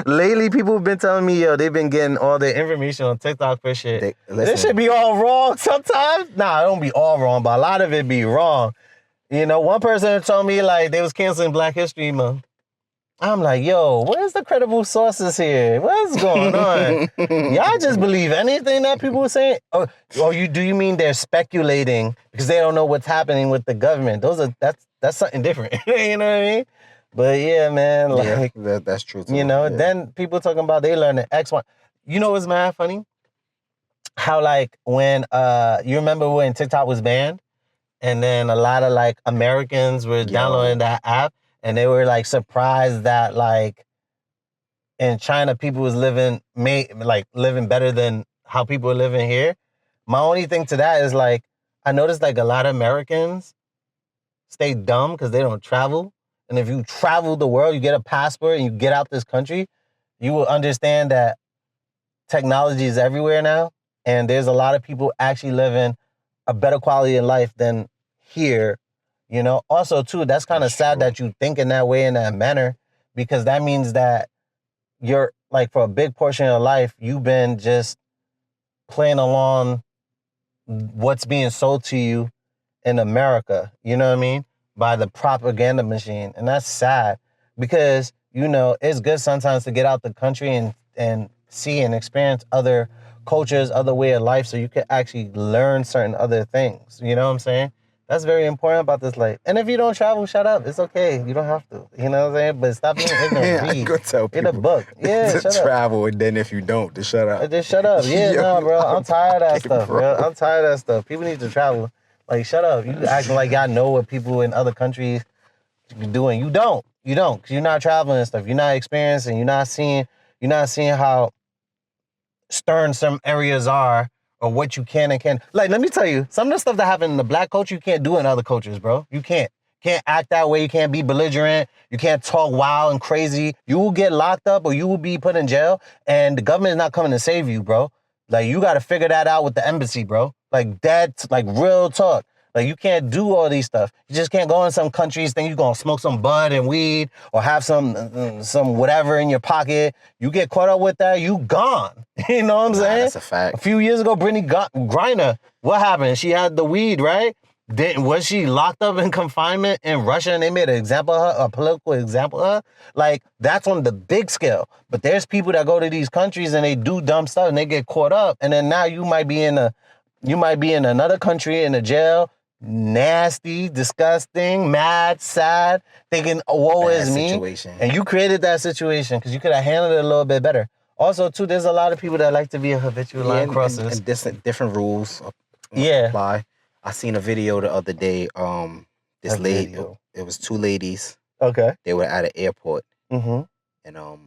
Lately, people have been telling me, yo, they've been getting all their information on TikTok for shit. This should be all wrong sometimes. Nah, it don't be all wrong, but a lot of it be wrong. You know, one person told me, like, they was canceling Black History Month. I'm like, yo, where's the credible sources here? What's going on? Y'all just believe anything that people are saying? Or do you mean they're speculating because they don't know what's happening with the government? That's something different. You know what I mean? But yeah, man, like, yeah, that's true too. You know, then people talking about they learning X1. You know what's mad funny? How, like, when you remember when TikTok was banned, and then a lot of, like, Americans were downloading that app, and they were, like, surprised that, like, in China people was living better than how people are living here. My only thing to that is, like, I noticed, like, a lot of Americans stay dumb because they don't travel. And if you travel the world, you get a passport and you get out this country, you will understand that technology is everywhere now. And there's a lot of people actually living a better quality of life than here, you know? Also, too, that's kind of sad that you think in that way, in that manner, because that means that you're, like, for a big portion of your life, you've been just playing along what's being sold to you in America, you know what I mean? By the propaganda machine. And that's sad because, you know, it's good sometimes to get out the country and see and experience other cultures, other way of life, so you can actually learn certain other things. You know what I'm saying? That's very important about this life. And if you don't travel, shut up. It's okay. You don't have to. You know what I'm saying? But stop being ignorant. I go tell people. Get a book. Yeah, to travel, and then if you don't, to shut up. Just shut up. Yeah, no, bro. I'm tired of that stuff, bro. I'm tired of that stuff. People need to travel. Like, shut up. You acting like y'all know what people in other countries be doing. You don't. You don't. Because you're not traveling and stuff. You're not experiencing. You're not seeing how stern some areas are or what you can and can't. Like, let me tell you, some of the stuff that happened in the Black culture, you can't do in other cultures, bro. You can't. Can't act that way. You can't be belligerent. You can't talk wild and crazy. You will get locked up or you will be put in jail, and the government is not coming to save you, bro. Like, you got to figure that out with the embassy, bro. Like, that's, like, real talk. Like, you can't do all these stuff. You just can't go in some countries, think you're going to smoke some bud and weed or have some whatever in your pocket. You get caught up with that, you gone. You know what I'm saying? That's a fact. A few years ago, Brittany Griner, what happened? She had the weed, right? Was she locked up in confinement in Russia and they made an example of her, a political example of her? Like, that's on the big scale. But there's people that go to these countries and they do dumb stuff and they get caught up. And then now you might be in another country in a jail, nasty, disgusting, mad, sad, thinking, woe is me. Situation. And you created that situation because you could have handled it a little bit better. Also, too, there's a lot of people that like to be a habitual line crossers. And different rules apply. I seen a video the other day. This lady, it was two ladies. Okay. They were at an airport. Mm-hmm. And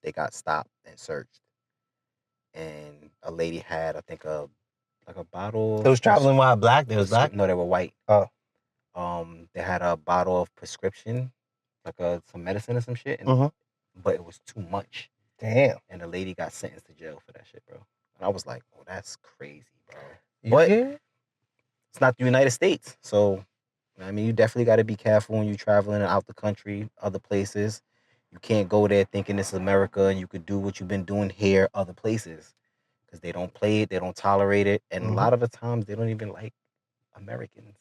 they got stopped and searched. And a lady had, I think, a bottle. It was traveling while black? They was black? No, they were white. Oh. They had a bottle of prescription, like some medicine or some shit. And, but it was too much. Damn. And the lady got sentenced to jail for that shit, bro. And I was like, oh, that's crazy, bro. But it's not the United States. So, I mean, you definitely got to be careful when you're traveling out the country, other places. You can't go there thinking this is America and you could do what you've been doing here other places because they don't play it, they don't tolerate it, and a lot of the times they don't even like Americans.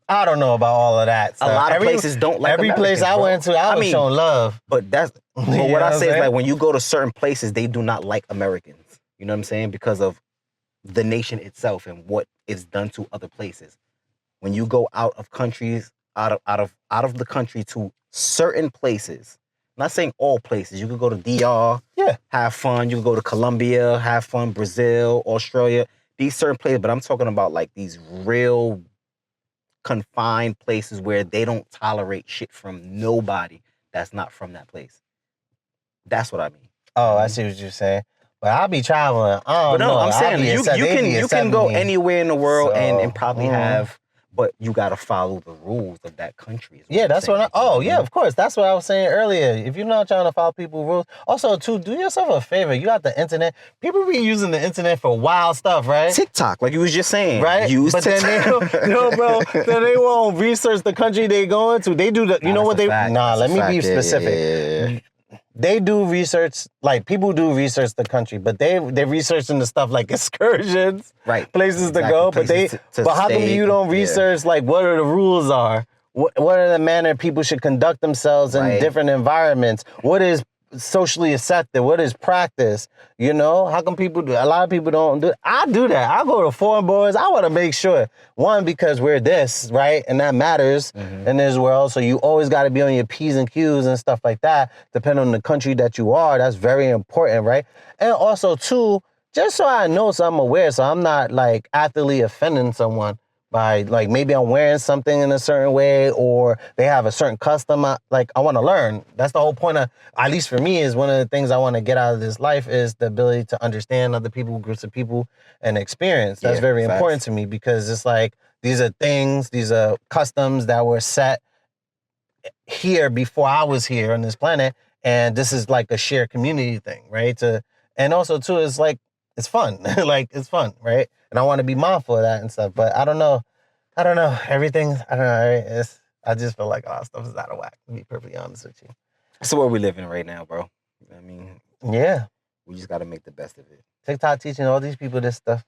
I don't know about all of that stuff. A lot of places don't like every Americans, place I bro. went to, I was showing love. But that's You but know what I say is saying? like when you go to certain places, they do not like Americans. You know what I'm saying? Because of the nation itself and what is done to other places. When you go out of countries, out of the country to certain places, I'm not saying all places. You could go to DR, have fun. You could go to Colombia, have fun. Brazil, Australia, these certain places. But I'm talking about like these real confined places where they don't tolerate shit from nobody that's not from that place. That's what I mean. Oh, I see what you're saying. But I'll be traveling. I don't know. I'm saying you can go anywhere in the world and probably have, but you gotta follow the rules of that country. Yeah, that's what of course. That's what I was saying earlier. If you're not trying to follow people's rules, also too, do yourself a favor. You got the internet. People be using the internet for wild stuff, right? TikTok, like you was just saying. Right? Use but TikTok. then they won't research the country they going to. They do the let me be specific. Yeah. They do research, like people do research the country, but they're researching the stuff like excursions, right? Places to go. Places but how come you don't research like what are the rules are? What are the manner people should conduct themselves in different environments? What is socially accepted? What is practice? You know, how come people do? A lot of people don't do. I do that. I go to foreign boards. I want to make sure one because we're this right, and that matters in this world. So you always got to be on your P's and Q's and stuff like that. Depending on the country that you are, that's very important, right? And also two, just so I know, so I'm aware, so I'm not like actively offending someone by like maybe I'm wearing something in a certain way or they have a certain custom. I want to learn. That's the whole point of, at least for me, is one of the things I want to get out of this life is the ability to understand other people, groups of people, and experience. That's very important to me because it's like these are things, these are customs that were set here before I was here on this planet, and this is like a shared community thing, right? And also too, it's like it's fun, like it's fun, right? And I want to be mindful of that and stuff. But I don't know. Everything, I don't know. I just feel like a lot of stuff is out of whack, to be perfectly honest with you. That's where we living right now, bro. I mean, yeah. We just got to make the best of it. TikTok teaching all these people this stuff.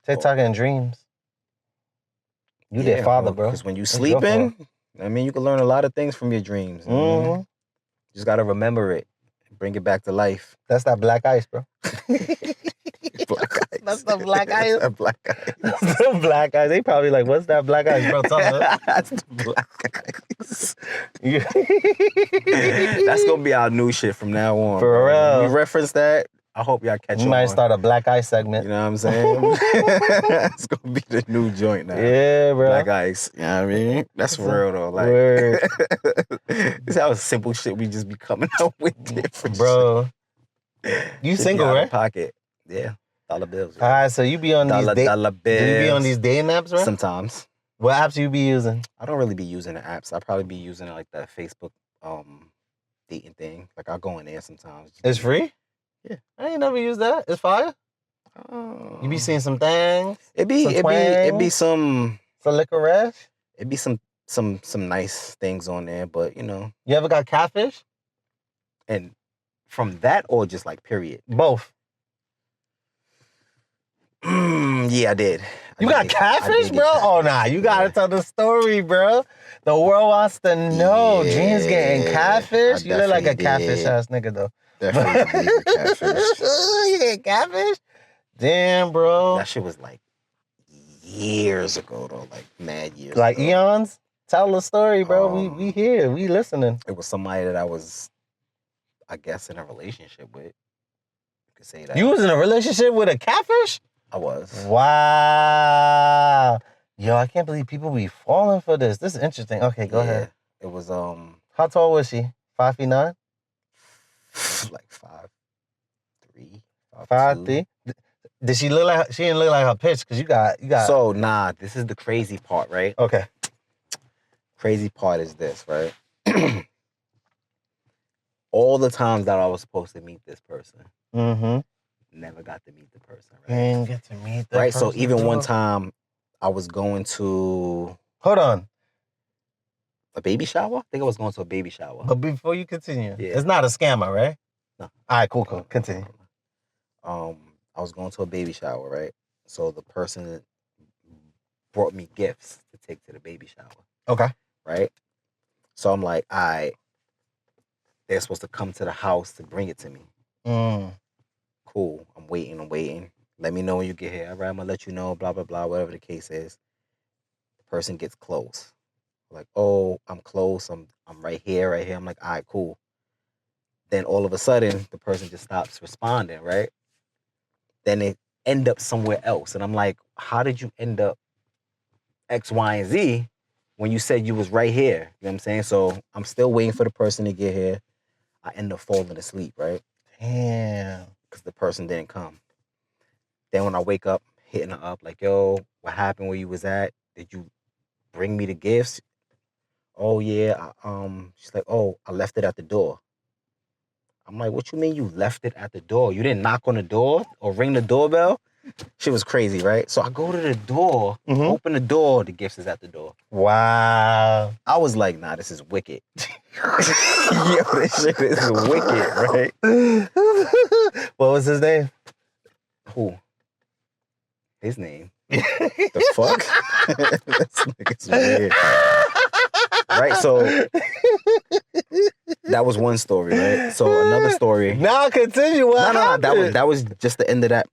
TikTok and Dreemz. You their father, bro. Because when you sleeping, I mean, you can learn a lot of things from your dreams. Mm-hmm. You just got to remember it. Bring it back to life. That's that black ice, bro. Black ice. That's the black ice. That's the black ice. That's the black ice. They probably like, what's that black ice, bro? Tell us. That's the black ice. That's going to be our new shit from now on. For real. We reference that. I hope y'all catch on. We might start a black ice segment. You know what I'm saying? It's going to be the new joint now. Yeah, bro. Black ice. You know what I mean? That's for real, though. Like, this is how simple shit we just be coming up with different bro. You single, right? Pocket. Yeah. Dollar bills. All right, so you be on dollar bills. Do you be on these dating apps, right? Sometimes. What apps you be using? I don't really be using the apps. I probably be using like the Facebook dating thing. Like I'll go in there sometimes. It's free? Yeah. I ain't never used that. It's fire? You be seeing some things? It be some licorice? It be some nice things on there, but you know. You ever got catfish? And from that or just like period? Both. Yeah, I did. You got catfish, bro? Oh, nah. You got to tell the story, bro. The world wants to know. Yeah, Dreemz getting catfish? You look like a catfish-ass nigga, though. Definitely catfish. You get catfish? Damn, bro. That shit was like years ago, though. Like mad years like ago. Eons? Tell the story, bro. We here. We listening. It was somebody that I was, I guess, in a relationship with. You could say that. You was in a relationship with a catfish? I was. Wow. Yo, I can't believe people be falling for this. This is interesting. Okay, go ahead. It was How tall was she? 5'9"? Like 5'3". 5'3". Did she look like she didn't look like her pitch? Cause you got. So nah, this is the crazy part, right? Okay. Crazy part is this, right? All the times that I was supposed to meet this person. Mm-hmm. Never got to meet the person, right? Didn't get to meet the right? person. So even one time I was going to... Hold on. A baby shower? I think I was going to a baby shower. But before you continue, Yeah. it's not a scammer, right? No. All right, cool. Continue. I was going to a baby shower, right? So the person brought me gifts to take to the baby shower. Okay. Right? So I'm like, they're supposed to come to the house to bring it to me. Cool. I'm waiting. Let me know when you get here. All right, I'm gonna let you know, blah, blah, blah, whatever the case is. The person gets close. Like, oh, I'm close. I'm right here. I'm like, all right, cool. Then all of a sudden, the person just stops responding, right? Then they end up somewhere else. And I'm like, how did you end up X, Y, and Z when you said you was right here? You know what I'm saying? So I'm still waiting for the person to get here. I end up falling asleep, right? Damn. Because the person didn't come. Then when I wake up, hitting her up, like, yo, what happened where you was at? Did you bring me the gifts? Oh, yeah. She's like, oh, I left it at the door. I'm like, what you mean you left it at the door? You didn't knock on the door or ring the doorbell? She was crazy, right? So I go to the door, open the door, the gifts is at the door. Wow. I was like, nah, this is wicked. Yo, this shit is wicked, right? What was his name? Who? His name? The fuck? This nigga's weird. Right, so that was one story, right? So another story. Now continue. No. That was just the end of that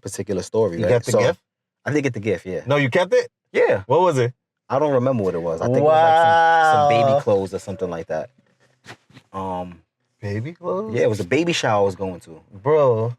particular story. You right? got the gift? I did get the gift. Yeah. No, you kept it? Yeah. What was it? I don't remember what it was. I think it was like some baby clothes or something like that. Baby clothes? Yeah, it was a baby shower I was going to. Bro.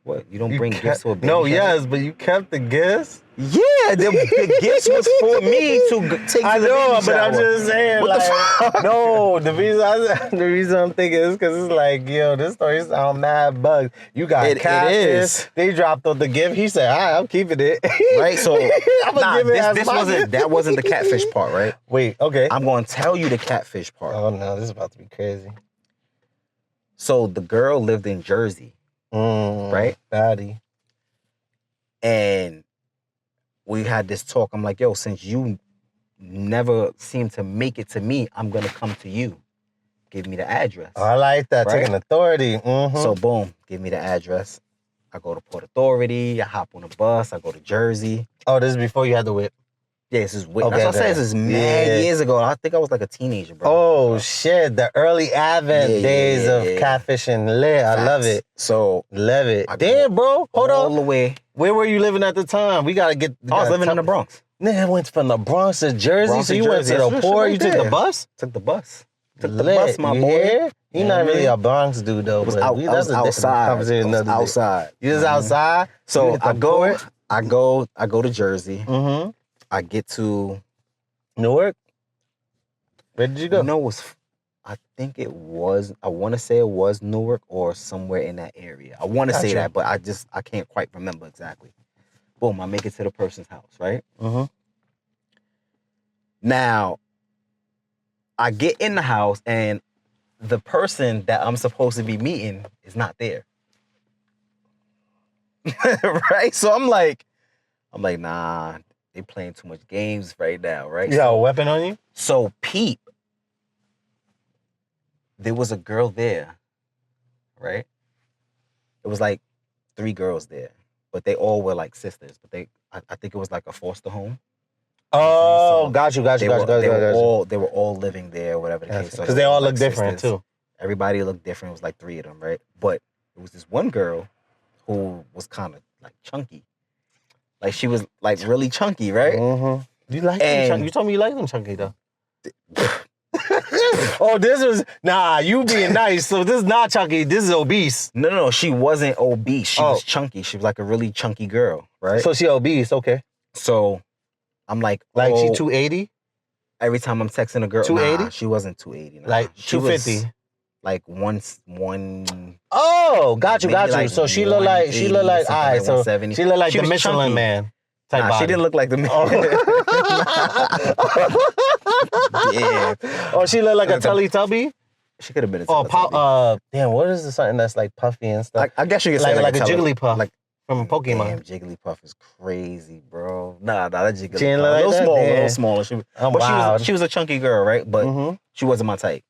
What? You don't bring gifts to a baby No, shower? yes, but you kept the gifts? Yeah, the gifts was for me to take to the baby shower. But I'm just saying, What the fuck? No, the reason I'm thinking is because it's like, yo, this story sound mad bugs. You got catfish. It is. They dropped off the gift. He said, all right, I'm keeping it. Right, so that wasn't the catfish part, right? Wait, okay. I'm going to tell you the catfish part. Oh, no, this is about to be crazy. So the girl lived in Jersey, right? Baddie. And we had this talk. I'm like, yo, since you never seem to make it to me, I'm going to come to you. Give me the address. Oh, I like that. Right? Taking authority. So boom, give me the address. I go to Port Authority. I hop on a bus. I go to Jersey. Oh, this is before you had the whip? Yeah, this is way. Okay, that's what I said. This is mad years ago. I think I was like a teenager, bro. Oh, shit. The early advent days of catfishing lit. I love it. So, love it. Damn, bro. Hold on. All the way. Where were you living at the time? We got to get... I was living in the Bronx. Nigga went from the Bronx to Jersey, so you went to the port. You took the bus? Took the bus. Took the bus, my boy. You're not really a Bronx dude, though. I was outside. You was outside? So I go to Jersey. I get to Newark. Where did you go? No, I think it was. I want to say it was Newark or somewhere in that area. I want to say that, but I can't quite remember exactly. Boom! I make it to the person's house, right? Now, I get in the house and the person that I'm supposed to be meeting is not there. Right? So I'm like, nah. They playing too much games right now, right? You got a weapon on you? So peep, there was a girl there, right? It was like 3 girls there, but they all were like sisters. But I think it was like a foster home. Oh, got you. They were all living there, whatever the case. Because they all look different too. Everybody looked different. It was like 3 of them, right? But it was this one girl who was kind of like chunky. Like, she was, like, really chunky, right? You like them chunky? You told me you like them chunky, though. Oh, this was... Nah, you being nice. So this is not chunky. This is obese. No. She wasn't obese. She was chunky. She was, like, a really chunky girl, right? So she obese, okay. So I'm like... Like, she 280? Every time I'm texting a girl... 280? Nah, she wasn't 280. Nah. Like, 250? Like, one... Oh, got you. Like so she look like, all right, so she look like the Michelin chunky. Man type body. She didn't look like the Michelin. Yeah. Oh, she look like a Teletubby? She could have been a Teletubby. Damn, what is this something that's like puffy and stuff? I guess you could say like a Jigglypuff. from Pokemon. Damn, Jigglypuff is crazy, bro. Nah, that Jigglypuff. She didn't look a like little that? small, a Damn. little smaller. I'm But wild. she was a chunky girl, right? But Mm-hmm. she wasn't my type.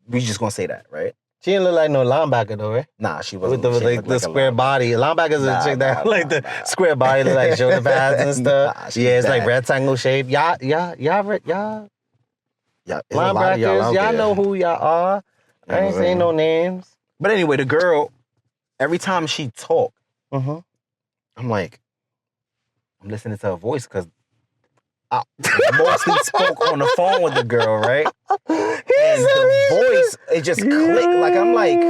We just gonna say that, right? She didn't look like no linebacker though, right? Nah, she With wasn't. the, she didn't like, look the square a body. Linebacker's a chick that like the nah. square body, look like shoulder pads and stuff. Nah, she's Yeah, it's like bad. rectangle shape. Y'all Yeah, it's a lot of linebackers, out y'all there. know who y'all are. You I know ain't what I'm saying no names. But anyway, the girl, every time she talked, Mm-hmm. I'm like, I'm listening to her voice because I mostly spoke on the phone with the girl, right? And the voice, it just clicked. Like I'm like,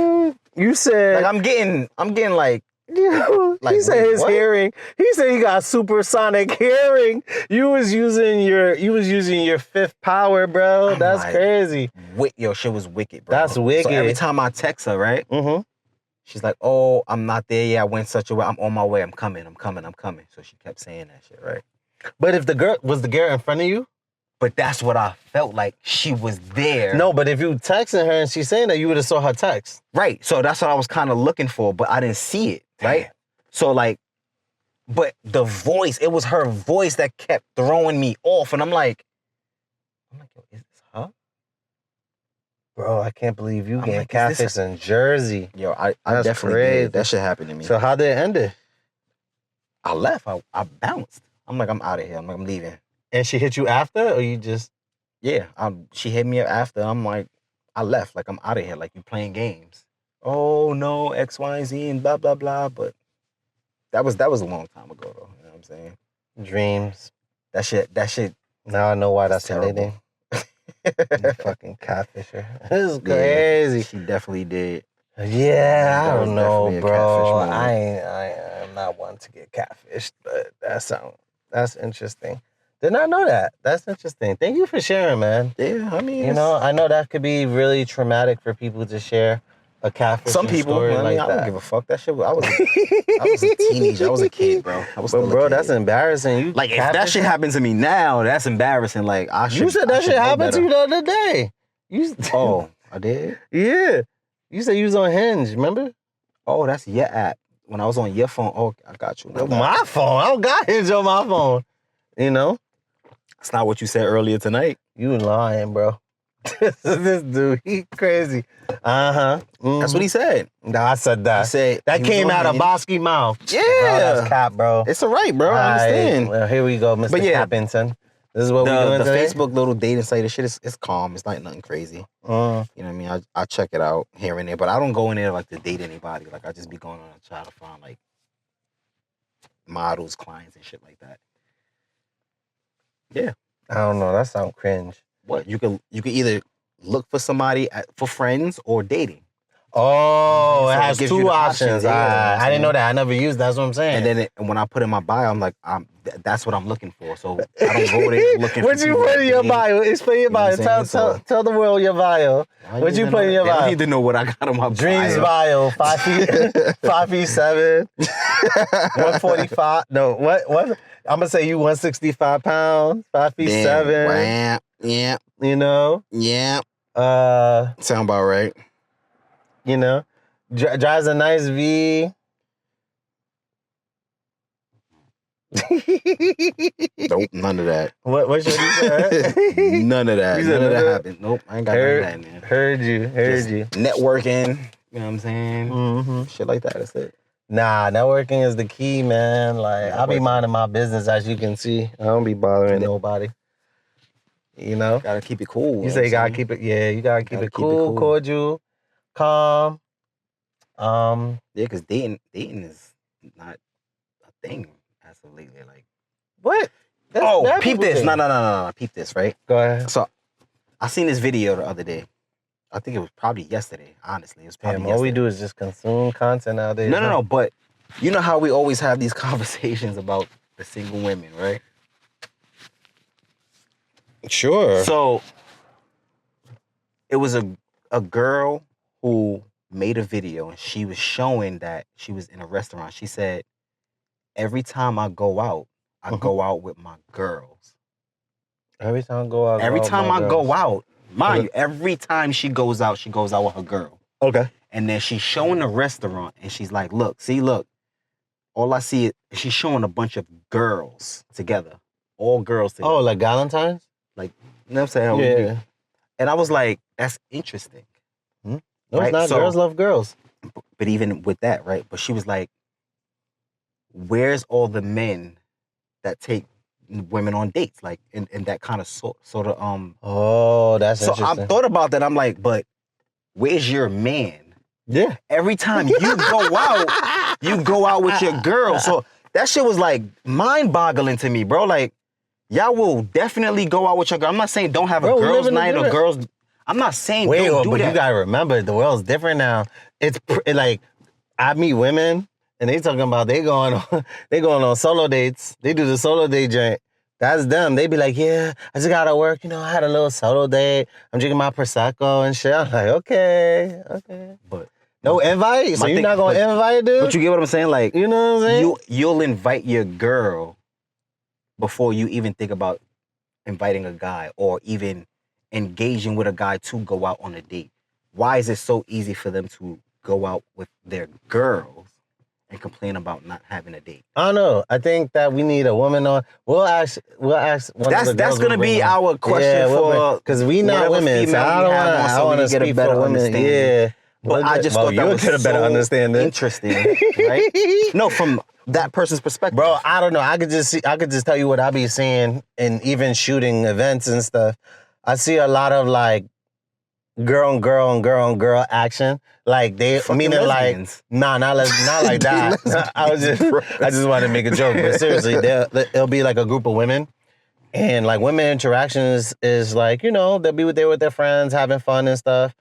you said, like I'm getting like, he said wait, his what? hearing. He said he got supersonic hearing. You was using your fifth power, bro. I'm That's like, crazy. yo, shit was wicked, bro. That's wicked. So every time I text her, right? Mm-hmm. She's like, oh, I'm not there yet. I went such a way. I'm on my way. I'm coming. So she kept saying that shit, right? But if the girl in front of you? But that's what I felt like. She was there. No, but if you texting her and she's saying that, you would have saw her text. Right. So that's what I was kind of looking for, but I didn't see it. Right. Damn. So like, but the voice, it was her voice that kept throwing me off. And I'm like, yo, is this her? Bro, I can't believe you I'm getting like, is this catfished in Jersey. Yo, I That's definitely crazy. did. That shit happened to me. So how did it end it? I left. I bounced. I'm like, I'm out of here. I'm leaving. And she hit you after, or you just? Yeah. She hit me up after. I'm like, I left. Like, I'm out of here. Like, you playing games. Oh, no, X, Y, and Z, and blah, blah, blah. But that was a long time ago, though. You know what I'm saying? Dreemz. That shit. Now I know why that's terrible. her name. You fucking catfisher. This is crazy. Yeah, she definitely did. Yeah, I That was don't know, definitely a bro. catfish moment. I'm not one to get catfished, but that's interesting. Did not know that. That's interesting. Thank you for sharing, man. Yeah, I mean, You know, I know that could be really traumatic for people to share a catfish some people. story I mean, like I that. don't give a fuck. That shit. I was a teenager. I was a kid, bro. I was But still a bro, kid. that's embarrassing. You Like, if that catfishing? shit happened to me now, that's embarrassing. Like, You said that shit happened to you the other day. Oh, I did? Yeah. You said you was on Hinge, remember? Oh, that's your app. When I was on your phone, oh, I got you. My phone. I don't got Hinge on my phone. You know? That's not what you said earlier tonight. You lying, bro. This dude, he crazy. Uh-huh. Mm-hmm. That's what he said. Nah, I said that. He said that he was came on out of Hinge. Baski mouth. Yeah. Bro, that's cap, bro. It's all right, bro. I understand. Well, here we go, Mr. But yeah, Cappington. This is what we're doing the today? Facebook little dating site, the shit is calm. It's like nothing crazy. You know what I mean? I check it out here and there, but I don't go in there like to date anybody. Like I just be going on and try to find like models, clients, and shit like that. Yeah. I don't know. That sounds cringe. What you can either look for somebody for friends or dating. Oh, So it has gives you two the options. yeah, I didn't know that. I never used that. That's what I'm saying. And then when I put in my bio, I'm like, that's what I'm looking for. So I don't go there looking for What you people put that in your date. bio? Explain your You know what bio. I'm saying? Tell the world your bio. What you put in your They don't bio? need to know what I got in my Dreemz bio. bio. 5'7", 145. No, what? I'm gonna say you 165 pounds, 5'7". Yeah. You know. Yeah. Uh, Sound about right. you know, drives a nice V. Nope, none of that. What should you say? None of that. You said None of that none of happened. Nope, I ain't got none of that, man. Heard you. Just networking, you know what I'm saying? Mm-hmm. Shit like that, that's it. Nah, networking is the key, man. Like, I be minding my business, as you can see. I don't be bothering nobody. You know? Gotta keep it cool. You say you gotta keep it, you gotta keep it cool, cordial, calm. Yeah, because dating is not a thing as of lately. Like, what? Peep this. No. Peep this, right? Go ahead. So, I seen this video the other day. I think it was probably yesterday, honestly. It was probably Damn, yesterday. all we do is just consume content nowadays. No, but you know how we always have these conversations about the single women, right? Sure. So, it was a girl who made a video and she was showing that she was in a restaurant. She said, every time I go out, I go out with my girls. Every time I go out. Every time I go out, mind you, every time she goes out with her girl. Okay. And then she's showing the restaurant and she's like, look, all I see is she's showing a bunch of girls together. All girls together. Oh, like Valentine's? Like, you know what I'm saying? Yeah. And I was like, that's interesting. No, it's Right, not. so- Girls love girls. But even with that, right? But she was like, where's all the men that take women on dates? Like, in that kind of sort of, Oh, that's So interesting. I thought about that. I'm like, but where's your man? Yeah. Every time you go out with your girl. So that shit was like mind-boggling to me, bro. Like, y'all will definitely go out with your girl. I'm not saying don't have a Bro, girls' living the night or good. girls. I'm not saying Wait, don't do but that. you gotta remember, the world's different now. It's like I meet women and they talking about they going on solo dates. They do the solo date joint. That's them. They be like, yeah, I just gotta work. You know, I had a little solo date. I'm drinking my prosecco and shit. I'm like, okay. But No invite. So my you're thing- not gonna invite, dude? But you get what I'm saying? Like, You know what I'm saying? you'll invite your girl before you even think about inviting a guy or even engaging with a guy to go out on a date. Why is it so easy for them to go out with their girls and complain about not having a date? I don't know. I think that we need a woman on. We'll ask one of the girls. That's gonna be our question for because we not whatever women. So female I we don't have want. on, I so we want to can get a speak better for women. understanding. Yeah, But I just thought that you was could have better so understanding. interesting, right? No, from that person's perspective. Bro, I don't know. I could just tell you what I be seeing, and even shooting events and stuff. I see a lot of like girl on girl action. Like they Fucking meaning lesbians. like not like that. I just wanted to make a joke, but seriously, it'll be like a group of women. And like women interaction is like, you know, they'll be there with their friends, having fun and stuff.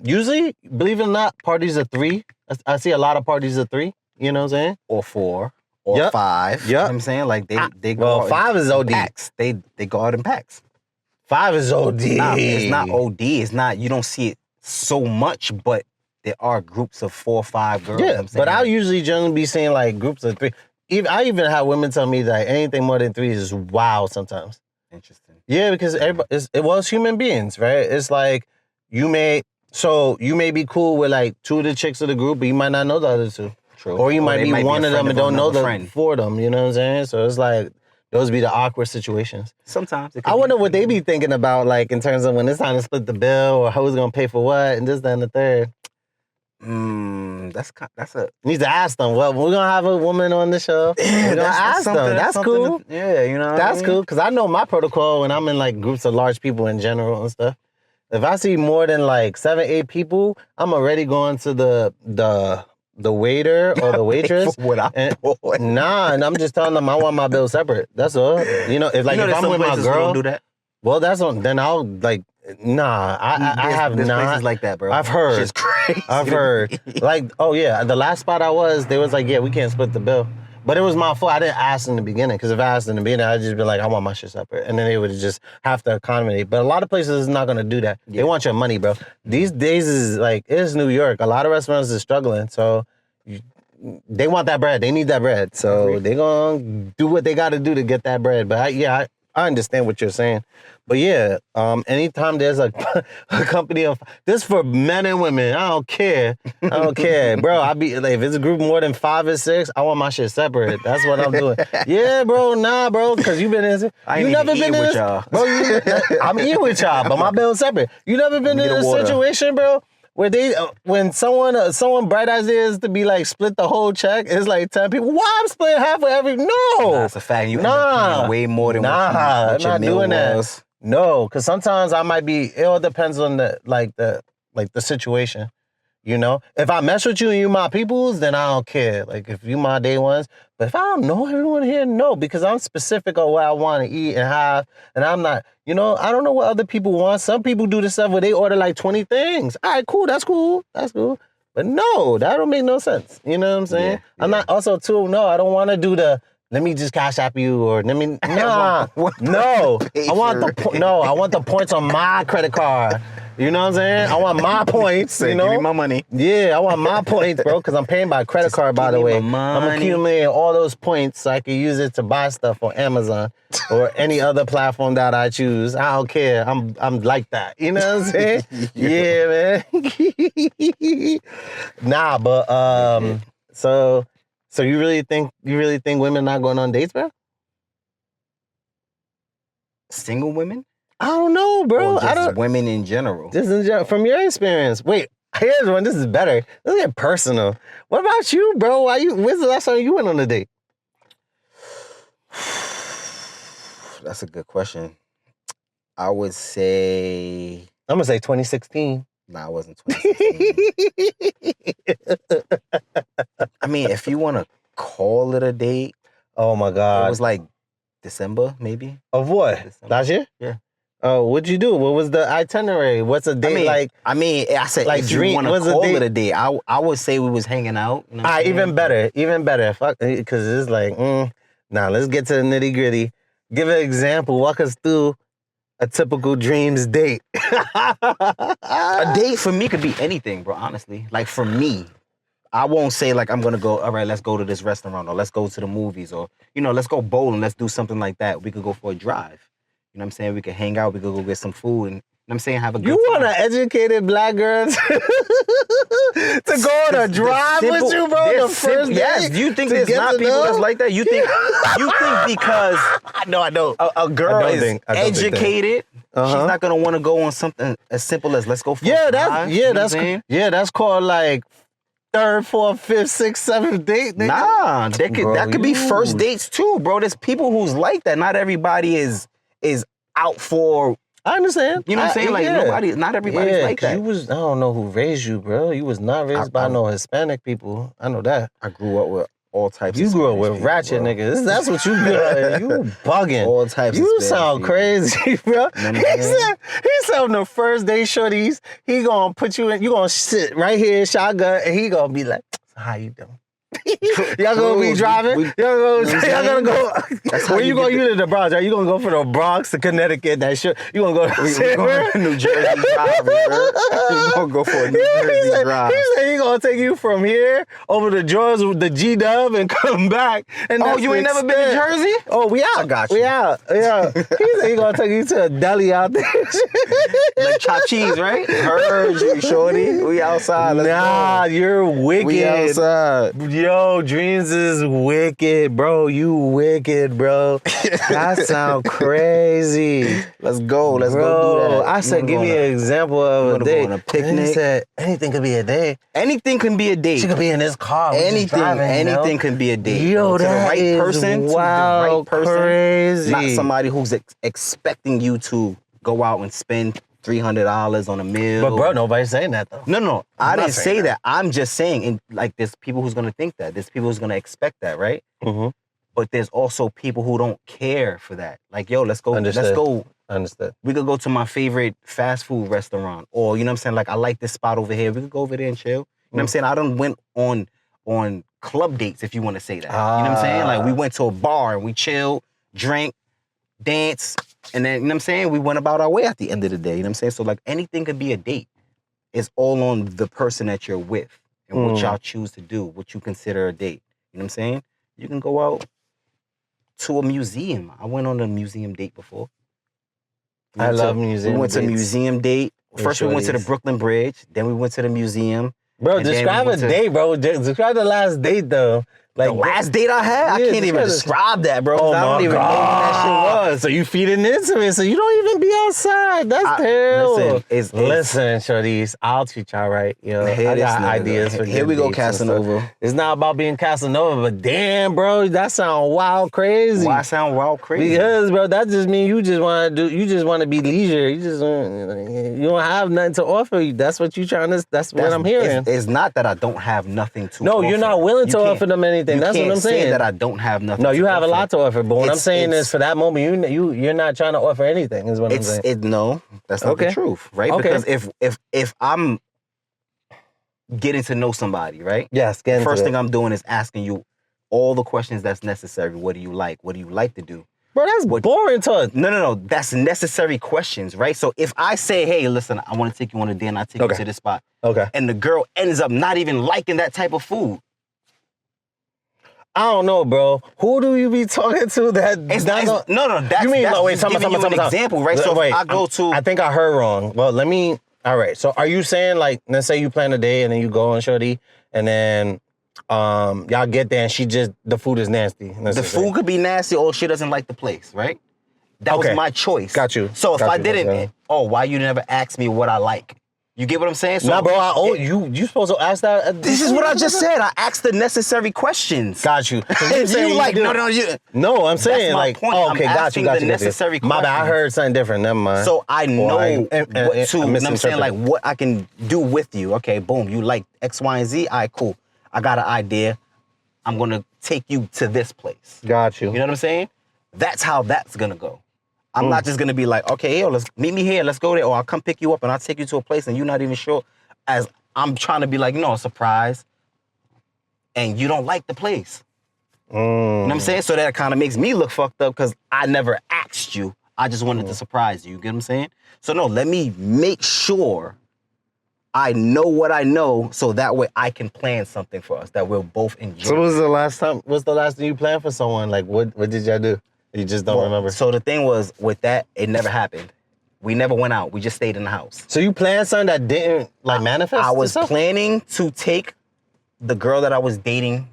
Usually, believe it or not, parties of 3. I see a lot of parties of 3. You know what I'm saying? Or 4 or Yup. 5. You know Yup. what I'm saying? Like they go Well, out 5 is in OD. packs. They go out in packs. 5 is OD. Nah, it's not OD. It's not, you don't see it so much, but there are groups of 4 or 5 girls. You know what Yeah, I'm saying? but I'll usually generally be seeing like groups of 3. I even have women tell me that anything more than 3 is wow sometimes. Interesting. Yeah, because everybody, it was human beings, right? It's like you may be cool with like 2 of the chicks of the group, but you might not know the other 2. True. Or you might they be one a of them friend and don't know another the friend. 4 of them, you know what I'm saying? So it's like, those be the awkward situations. Sometimes. It could I be. wonder what they be thinking about, like, in terms of when it's time to split the bill or who's gonna pay for what and this, that, and the third. That's a... Need to ask them. Well, we're gonna have a woman on the show. We're gonna ask them. That's cool. Yeah, you know. That's cool, because I know my protocol when I'm in like groups of large people in general and stuff. If I see more than like 7, 8 people, I'm already going to the waiter or the waitress. What I and I'm just telling them I want my bill separate. That's all. You know, if there's I'm some with my places who girl, don't do that. well, that's on. Then I'll like, nah. I have there's not. places like that, bro. I've heard. It's crazy. I've heard. Like, oh yeah, the last spot I was, they was like, yeah, we can't split the bill. But it was my fault. I didn't ask in the beginning, because if I asked in the beginning, I'd just be like, I want my shit separate. And then they would just have to accommodate. But a lot of places is not going to do that. Yeah. They want your money, bro. These days is like, it's New York. A lot of restaurants are struggling. So they want that bread. They need that bread. So they're going to do what they got to do to get that bread. But I understand what you're saying. But yeah, anytime there's a company of, this for men and women, I don't care. Bro, I be like, if it's a group more than 5 or 6, I want my shit separate. That's what I'm doing. Yeah, bro, nah, bro, because you been in, you never been in with this, y'all. bro. I'm eating with y'all, but my bill's separate. You never been in Get a a water. situation, bro, where when someone bright as is to be like split the whole check, it's like 10 people. Why I'm splitting half of every? No, That's a fact. You end up paying way more than what I'm your not meal doing that. was. No, because sometimes I might be. It all depends on the situation. You know, if I mess with you and you my peoples, then I don't care. Like if you my day ones. But if I don't know everyone here, no, because I'm specific on what I want to eat and have, and I'm not. You know, I don't know what other people want. Some people do this stuff where they order like 20 things. All right, cool. That's cool. But no, that don't make no sense. You know what I'm saying? Yeah, I'm not also too. No, I don't want to do the. Let me just cash app you, or let me nah. No, I want the points on my credit card. You know what I'm saying? I want my points. Say, you know, give me my money. Yeah, I want my points, bro, because I'm paying by credit card. By give the me way, my I'm money. accumulating all those points so I can use it to buy stuff on Amazon or any other platform that I choose. I don't care. I'm like that. You know what I'm saying? Yeah, man. Nah, but so So you really think women not going on dates, bro? Single women? I don't know, bro. Or just women in general? Just in general, from your experience. Wait, here's one. This is better. Let's get personal. What about you, bro? When's the last time you went on a date? That's a good question. I would say... I'm going to say 2016. Nah, it wasn't 2016. I mean, if you want to call it a date... Oh, my God. It was like December, maybe. Of what? December. Last year? Yeah. Oh, what'd you do? What was the itinerary? What's a date like? I said, like if you want to what's a call date? it a date, I would say we was hanging out. You know Even better. Fuck, because it's like, now let's get to the nitty gritty. Give an example. Walk us through a typical Dreemz date. A date for me could be anything, bro, honestly. Like, for me, I won't say, like, I'm going to go, all right, let's go to this restaurant, or let's go to the movies, or, let's go bowling, let's do something like that. We could go for a drive. You know what I'm saying? We could hang out, we could go get some food, and, you know what I'm saying, have a good time. You want an educated black girl to go on a drive with you, bro, the first day? Yes, do you think there's not people that's like that? You think because I know. A girl is educated, she's not gonna want to go on something as simple as let's go for a drive? That's called like third, fourth, fifth, sixth, seventh date. Nigga. Nah, that could be first dates too, bro. There's people who's like that. Not everybody is out for. I understand. You know what I'm saying? Like not everybody's like that. I don't know who raised you, bro. You was not raised by no Hispanic people. I know that. I grew up with all types. You grew up with ratchet niggas. That's what you grew up with. You bugging. All types. You of sound people. crazy, bro. He said on the first day shorties, he gonna put you in. You gonna sit right here, shotgun, and he gonna be like, "How you doing?" Y'all gonna be driving? Y'all gonna go. Where you gonna use the Bronx? Are you gonna go from the Bronx to Connecticut? That shit. You gonna go to New Jersey drive? You gonna go for a New Jersey drive? He said he gonna take you from here over to Georgia with the G-Dub and come back. And you ain't never been to Jersey? Oh, we out. I got you. We out. Yeah. He said he gonna take you to a deli out there. Like chopped cheese, right? Heard you, shorty. We outside. Let's go. You're wicked. We outside. Yo, Dreemz is wicked, bro. You wicked, bro. That sound crazy. Let's go. Let's go do that. I said, give me an example of a day. Go on a picnic. He said, anything could be a day. Anything can be a date. She could be in this car. Anything can be a date. Yo, to that the right is person, wild, to the right person, crazy. not somebody who's expecting you to go out and spend $300 on a meal. But bro, nobody's saying that though. No, I didn't say that. I'm just saying, like, there's people who's gonna think that. There's people who's gonna expect that, right? Mm-hmm. But there's also people who don't care for that. Like, yo, let's go. Understood. Let's go. Understood. We could go to my favorite fast food restaurant, or you know what I'm saying. Like, I like this spot over here. We could go over there and chill. You know what I'm saying? I done went on club dates, if you want to say that. You know what I'm saying? Like, we went to a bar and we chilled, drank, danced. And then, you know what I'm saying, we went about our way at the end of the day. You know what I'm saying? So, like, anything could be a date. It's all on the person that you're with and what y'all choose to do, what you consider a date. You know what I'm saying? You can go out to a museum. I went on a museum date before. I love museum We went to a museum date. First, we went to the shorties. Brooklyn Bridge. Then we went to the museum. Bro, And then describe we a went to- date, bro. Describe the last date, though. Like The last date I had? I Yeah, can't even describe that, bro. Oh, I don't my even know what that shit God. was. So you feeding into it, so you don't even be outside. That's terrible. Listen, shorties, I'll treat y'all right. You know, I got ideas for Here we go, Casanova. It's not about being Casanova, but damn, bro, that sound wild crazy. Why I sound wild crazy? Because, bro, that just means you just want to be leisure. You don't have nothing to offer. That's what you trying to. That's what I'm hearing. It's not that I don't have nothing to offer. No, you're not willing to offer them anything. That's what I'm saying. That I don't have nothing. No, you have offer. a lot to offer, but what I'm saying is for that moment, you're not trying to offer anything. Is what I'm saying. No, that's not the truth, right? Okay. Because if I'm getting to know somebody, right? Yes. First thing I'm doing is asking you all the questions that's necessary. What do you like? What do you like to do? Bro, that's boring talk. No. That's necessary questions, right? So if I say, hey, listen, I want to take you on a date and I take you to this spot. Okay. And the girl ends up not even liking that type of food. I don't know, bro. Who do you be talking to that? No. That's, you mean, that's wait, giving you an example, right? So wait, if I go to... I think I heard wrong. Well, let me... All right. So are you saying, like, let's say you plan a day and then you go on shorty and then Y'all get there and the food is nasty. The food could be nasty or she doesn't like the place, right? That was my choice. Got you. So if Got I you. didn't, why you never asked me what I like? You get what I'm saying? So nah, bro, you supposed to ask that? This is what I just said. I asked the necessary questions. Got you. And you like, no, No, I'm saying my like, point. oh, okay, I'm got you. asking the necessary My bad, I questions. heard something different. Never mind. So I know what to, you know what I'm saying? misinterpreted. Like what I can do with you. Okay, boom, you like X, Y, and Z? All right, cool. I got an idea. I'm gonna take you to this place. Got you. You know what I'm saying? That's how that's gonna go. I'm not just gonna be like, okay, yo, let's meet me here, let's go there, or I'll come pick you up and I'll take you to a place and you're not even sure. As I'm trying to be like, a surprise, and you don't like the place. You know what I'm saying? So that kind of makes me look fucked up because I never asked you. I just wanted to surprise you. You get what I'm saying? So no, let me make sure I know what I know so that way I can plan something for us that we'll both enjoy. So what's the last time you planned for someone? Like what did y'all do? You just don't remember? So the thing was, with that, it never happened. We never went out. We just stayed in the house. So you planned something that didn't like manifest? I was itself? planning to take the girl that I was dating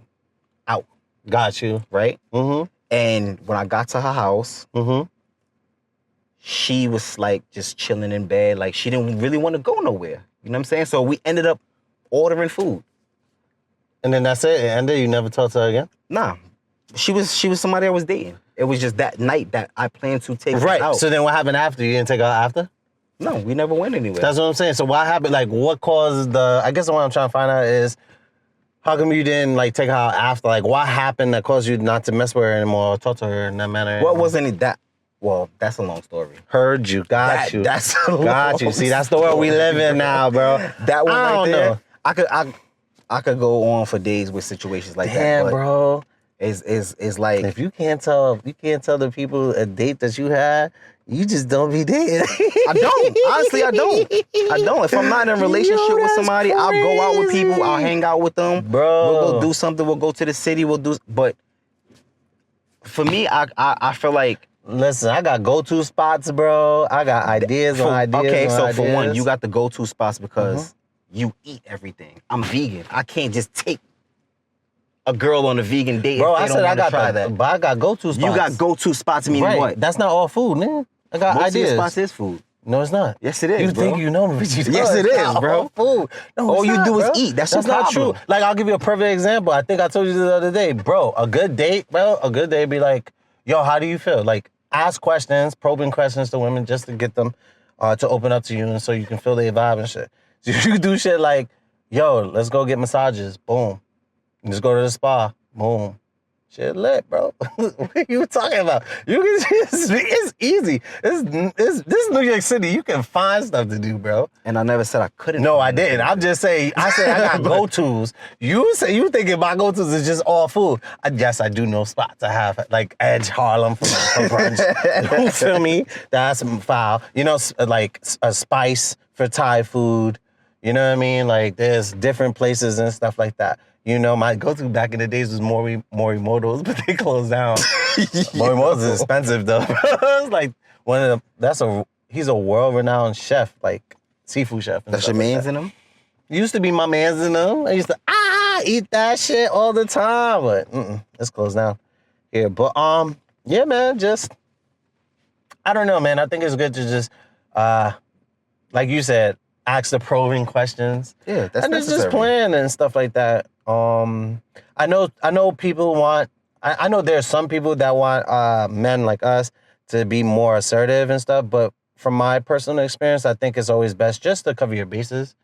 out. Got you. Right? Mm-hmm. And when I got to her house, she was like just chilling in bed. Like she didn't really want to go nowhere. You know what I'm saying? So we ended up ordering food. And then that's it? It ended? You never talked to her again? Nah. She was somebody I was dating. It was just that night that I planned to take her out. Right. So then what happened after? You didn't take her out after? No, we never went anywhere. That's what I'm saying. So what happened? Like what caused I guess what I'm trying to find out is how come you didn't like take her out after? Like what happened that caused you not to mess with her anymore or talk to her in that manner? What wasn't it that? Well, that's a long story. Heard you. Got you. That's a long Got you. See, that's the world we live in now, bro. That one I right don't there. know. I could go on for days with situations like that. Damn, But bro. It's like If you can't tell the people a date that you had, you just don't be dating. I don't. Honestly, I don't. If I'm not in a relationship with somebody, I'll go out with people. I'll hang out with them. Bro. We'll go do something. We'll go to the city. We'll do. But for me, I feel like. Listen, I got go-to spots, bro. I got ideas on ideas. Okay, on so ideas. for one, you got the go-to spots because you eat everything. I'm vegan. I can't just take a girl on a vegan date. Bro, if they I don't said I wanna got try that. But I got go-to spots. You got go-to spots, meaning right. what? That's not all food, man. I got Most ideas. of your spots is food. No, it's not. Yes, it is, You bro. think you know me, but you don't. Yes, it It's is, not bro. all food. No, All it's you not, do is bro. eat. That's your not problem. true. Like, I'll give you a perfect example. I think I told you the other day. Bro, a good date be like, yo, how do you feel? Like, ask questions, probing questions to women just to get them to open up to you and so you can feel their vibe and shit. So you do shit like, yo, let's go get massages. Boom. Just go to the spa. Boom. Shit lit, bro. What are you talking about? It's easy. This is New York City. You can find stuff to do, bro. And I never said I couldn't. No, I didn't. I'm just saying, I said I got go-tos. You say you thinking my go-tos is just all food. Yes, I do know spots I have, like Edge Harlem for brunch. You feel me? That's foul. You know, like a Spice for Thai food. You know what I mean? Like there's different places and stuff like that. You know, my go-to back in the days was Morimoto's, but they closed down. Morimoto's is expensive though. It's like he's a world-renowned chef, like seafood chef. That's your man's in them? Used to be my man's in them. I used to eat that shit all the time, but it's closed down here. But yeah, man, just I don't know, man. I think it's good to just like you said, ask the probing questions. Yeah, that's and necessary. it's just plan and stuff like that. I know people want. I know there's some people that want men like us to be more assertive and stuff. But from my personal experience, I think it's always best just to cover your bases.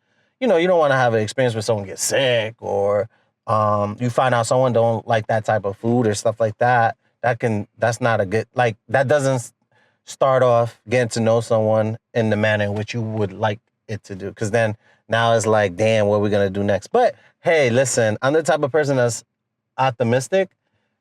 You know, you don't want to have an experience where someone gets sick or you find out someone don't like that type of food or stuff like that. That's not a good, like, that doesn't start off getting to know someone in the manner in which you would like it to do. Because then now it's like, damn, what are we going to do next? But hey, listen, I'm the type of person that's optimistic.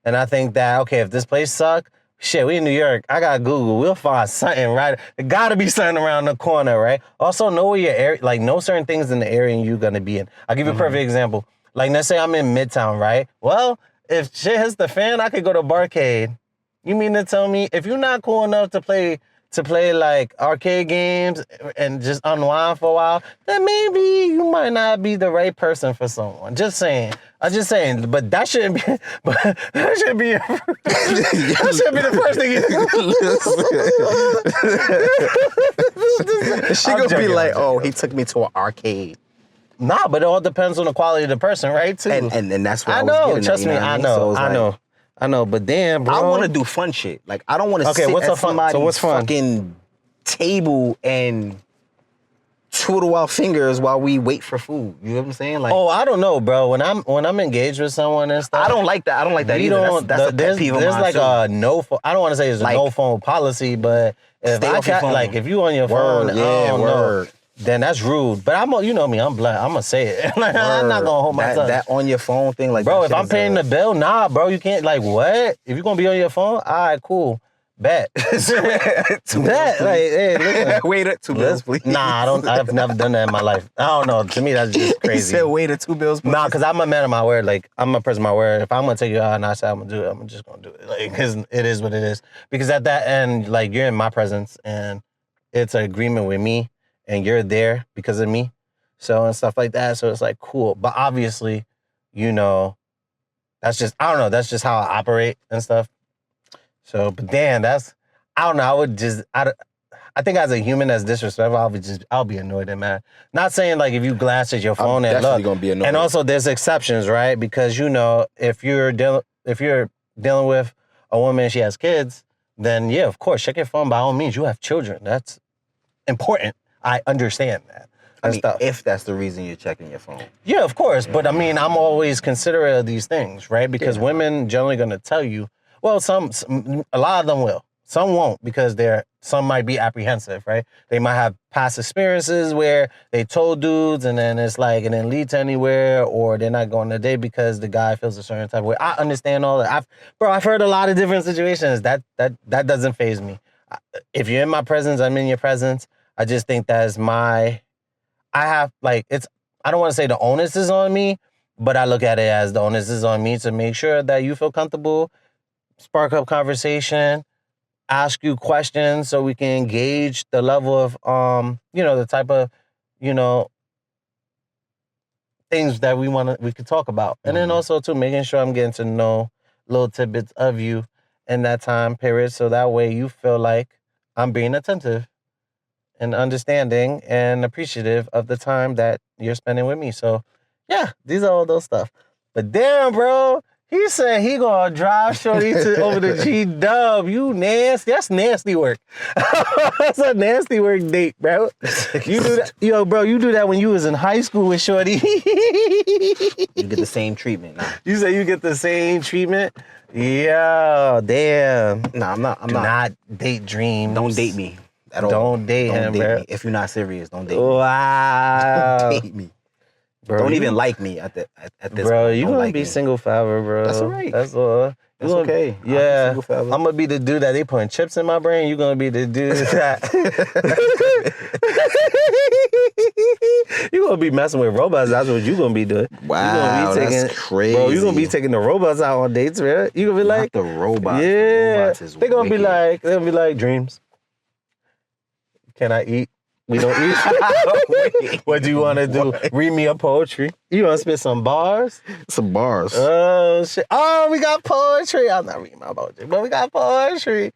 And I think that, okay, if this place suck, shit, we in New York, I got Google. We'll find something, right? There gotta be something around the corner, right? Also, know where your area, like, know certain things in the area you're gonna be in. I'll give you a perfect example. Like, let's say I'm in Midtown, right? Well, if shit hits the fan, I could go to Barcade. You mean to tell me, if you're not cool enough to play like arcade games and just unwind for a while, then maybe you might not be the right person for someone. Just saying. I'm just saying, but that shouldn't be. But that should be. That should be the first thing you. She gonna be like, "Oh, he took me to an arcade." Nah, but it all depends on the quality of the person, right? Too. And that's what I I was know. getting Trust at, you me, know what I mean? know. So it's I like, know. I know. But damn, bro. I want to do fun shit. Like I don't want to sit what's at a fun? somebody's So what's fun? fucking table and twiddle our fingers while we wait for food. You know what I'm saying? Like, Oh, I don't know, bro. When I'm engaged with someone and stuff, I don't like that. I don't like that we either. don't. That's a pet there's peeve of there's mine, like too. a no phone. I don't want to say it's a Like, no phone policy, but if stay I off your got phone. like if you on your Word, phone, yeah, I don't word. know, then that's rude. But you know me, I'm black. I'm gonna say it. Like, I'm not gonna hold my tongue. That on your phone thing, like, Bro, that if shit I'm is paying the bill, nah, bro, you can't. Like, what? If you're gonna be on your phone, all right, cool, bet. $2, Bet. Like, hey, listen. wait at $2, please. Nah, I've never done that in my life. I don't know. To me, that's just He crazy. said, wait at $2, please. Nah, because I'm a man of my word. Like, I'm a person of my word. If I'm going to take you out and I say I'm going to do it, I'm just going to do it. Like, because it is what it is. Because at that end, like, you're in my presence and it's an agreement with me and you're there because of me. So, and stuff like that. So, it's like, cool. But obviously, you know, that's just, I don't know. That's just how I operate and stuff. So, but damn, I don't know. I think as a human that's disrespectful, I'll be annoyed and mad. Not saying like if you glance at your phone I'm and definitely look. gonna be annoyed. And also there's exceptions, right? Because you know, if you're dealing with a woman, she has kids, then yeah, of course, check your phone by all means. You have children. That's important. I understand that. I mean, if that's the reason you're checking your phone. Yeah, of course. But I mean, I'm always considerate of these things, right? Because women generally going to tell you, well, a lot of them will. Some won't because some might be apprehensive, right? They might have past experiences where they told dudes and then it's like, it didn't lead to anywhere, or they're not going on a date because the guy feels a certain type of way. I understand all that. I've heard a lot of different situations. That doesn't faze me. If you're in my presence, I'm in your presence. I just think I don't want to say the onus is on me, but I look at it as the onus is on me to make sure that you feel comfortable, spark up conversation, ask you questions so we can engage the level of, the type of, things that we could talk about. And then also too, making sure I'm getting to know little tidbits of you in that time period. So that way you feel like I'm being attentive and understanding and appreciative of the time that you're spending with me. So, yeah, these are all those stuff. But damn, bro, he said he gonna drive shorty over to G-Dub. You nasty. That's nasty work. That's a nasty work date, bro. You do that, bro, you do that when you was in high school with shorty. You get the same treatment. Nah. You say you get the same treatment? Yeah, damn. Nah, I'm not. Do not date Dreemz. Don't date me at all. Don't date him, bro. Me. If you're not serious, don't date me. Wow. Don't date me. Bro, don't even like me at this bro, point. you gonna be single forever, bro. That's all right. That's all. That's okay. Yeah. I'm gonna be the dude that they putting chips in my brain. You gonna be the dude that you gonna be messing with robots. That's what you gonna be doing. Wow, that's crazy. Bro, you gonna be taking the robots out on dates, man. You gonna be like the robots. Yeah. The robots is they're gonna wicked. be like Dreemz. Can I eat? We don't eat. What do you want to do? What? Read me a poetry. You want to spit some bars? Some bars. Oh, shit. Oh, we got poetry. I'm not reading my poetry, but we got poetry.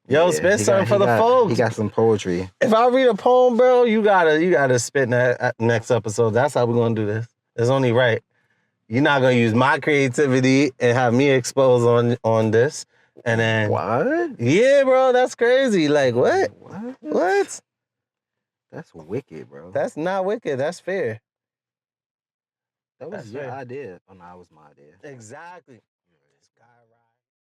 Yo, spit something for the folks. He got some poetry. If I read a poem, bro, you gotta spit in that next episode. That's how we're going to do this. It's only right. You're not going to use my creativity and have me exposed on this. And then... What? Yeah, bro, that's crazy. Like, what? What? That's wicked, bro. That's not wicked. That's fair. That was your idea. Oh, no, it was my idea. Exactly.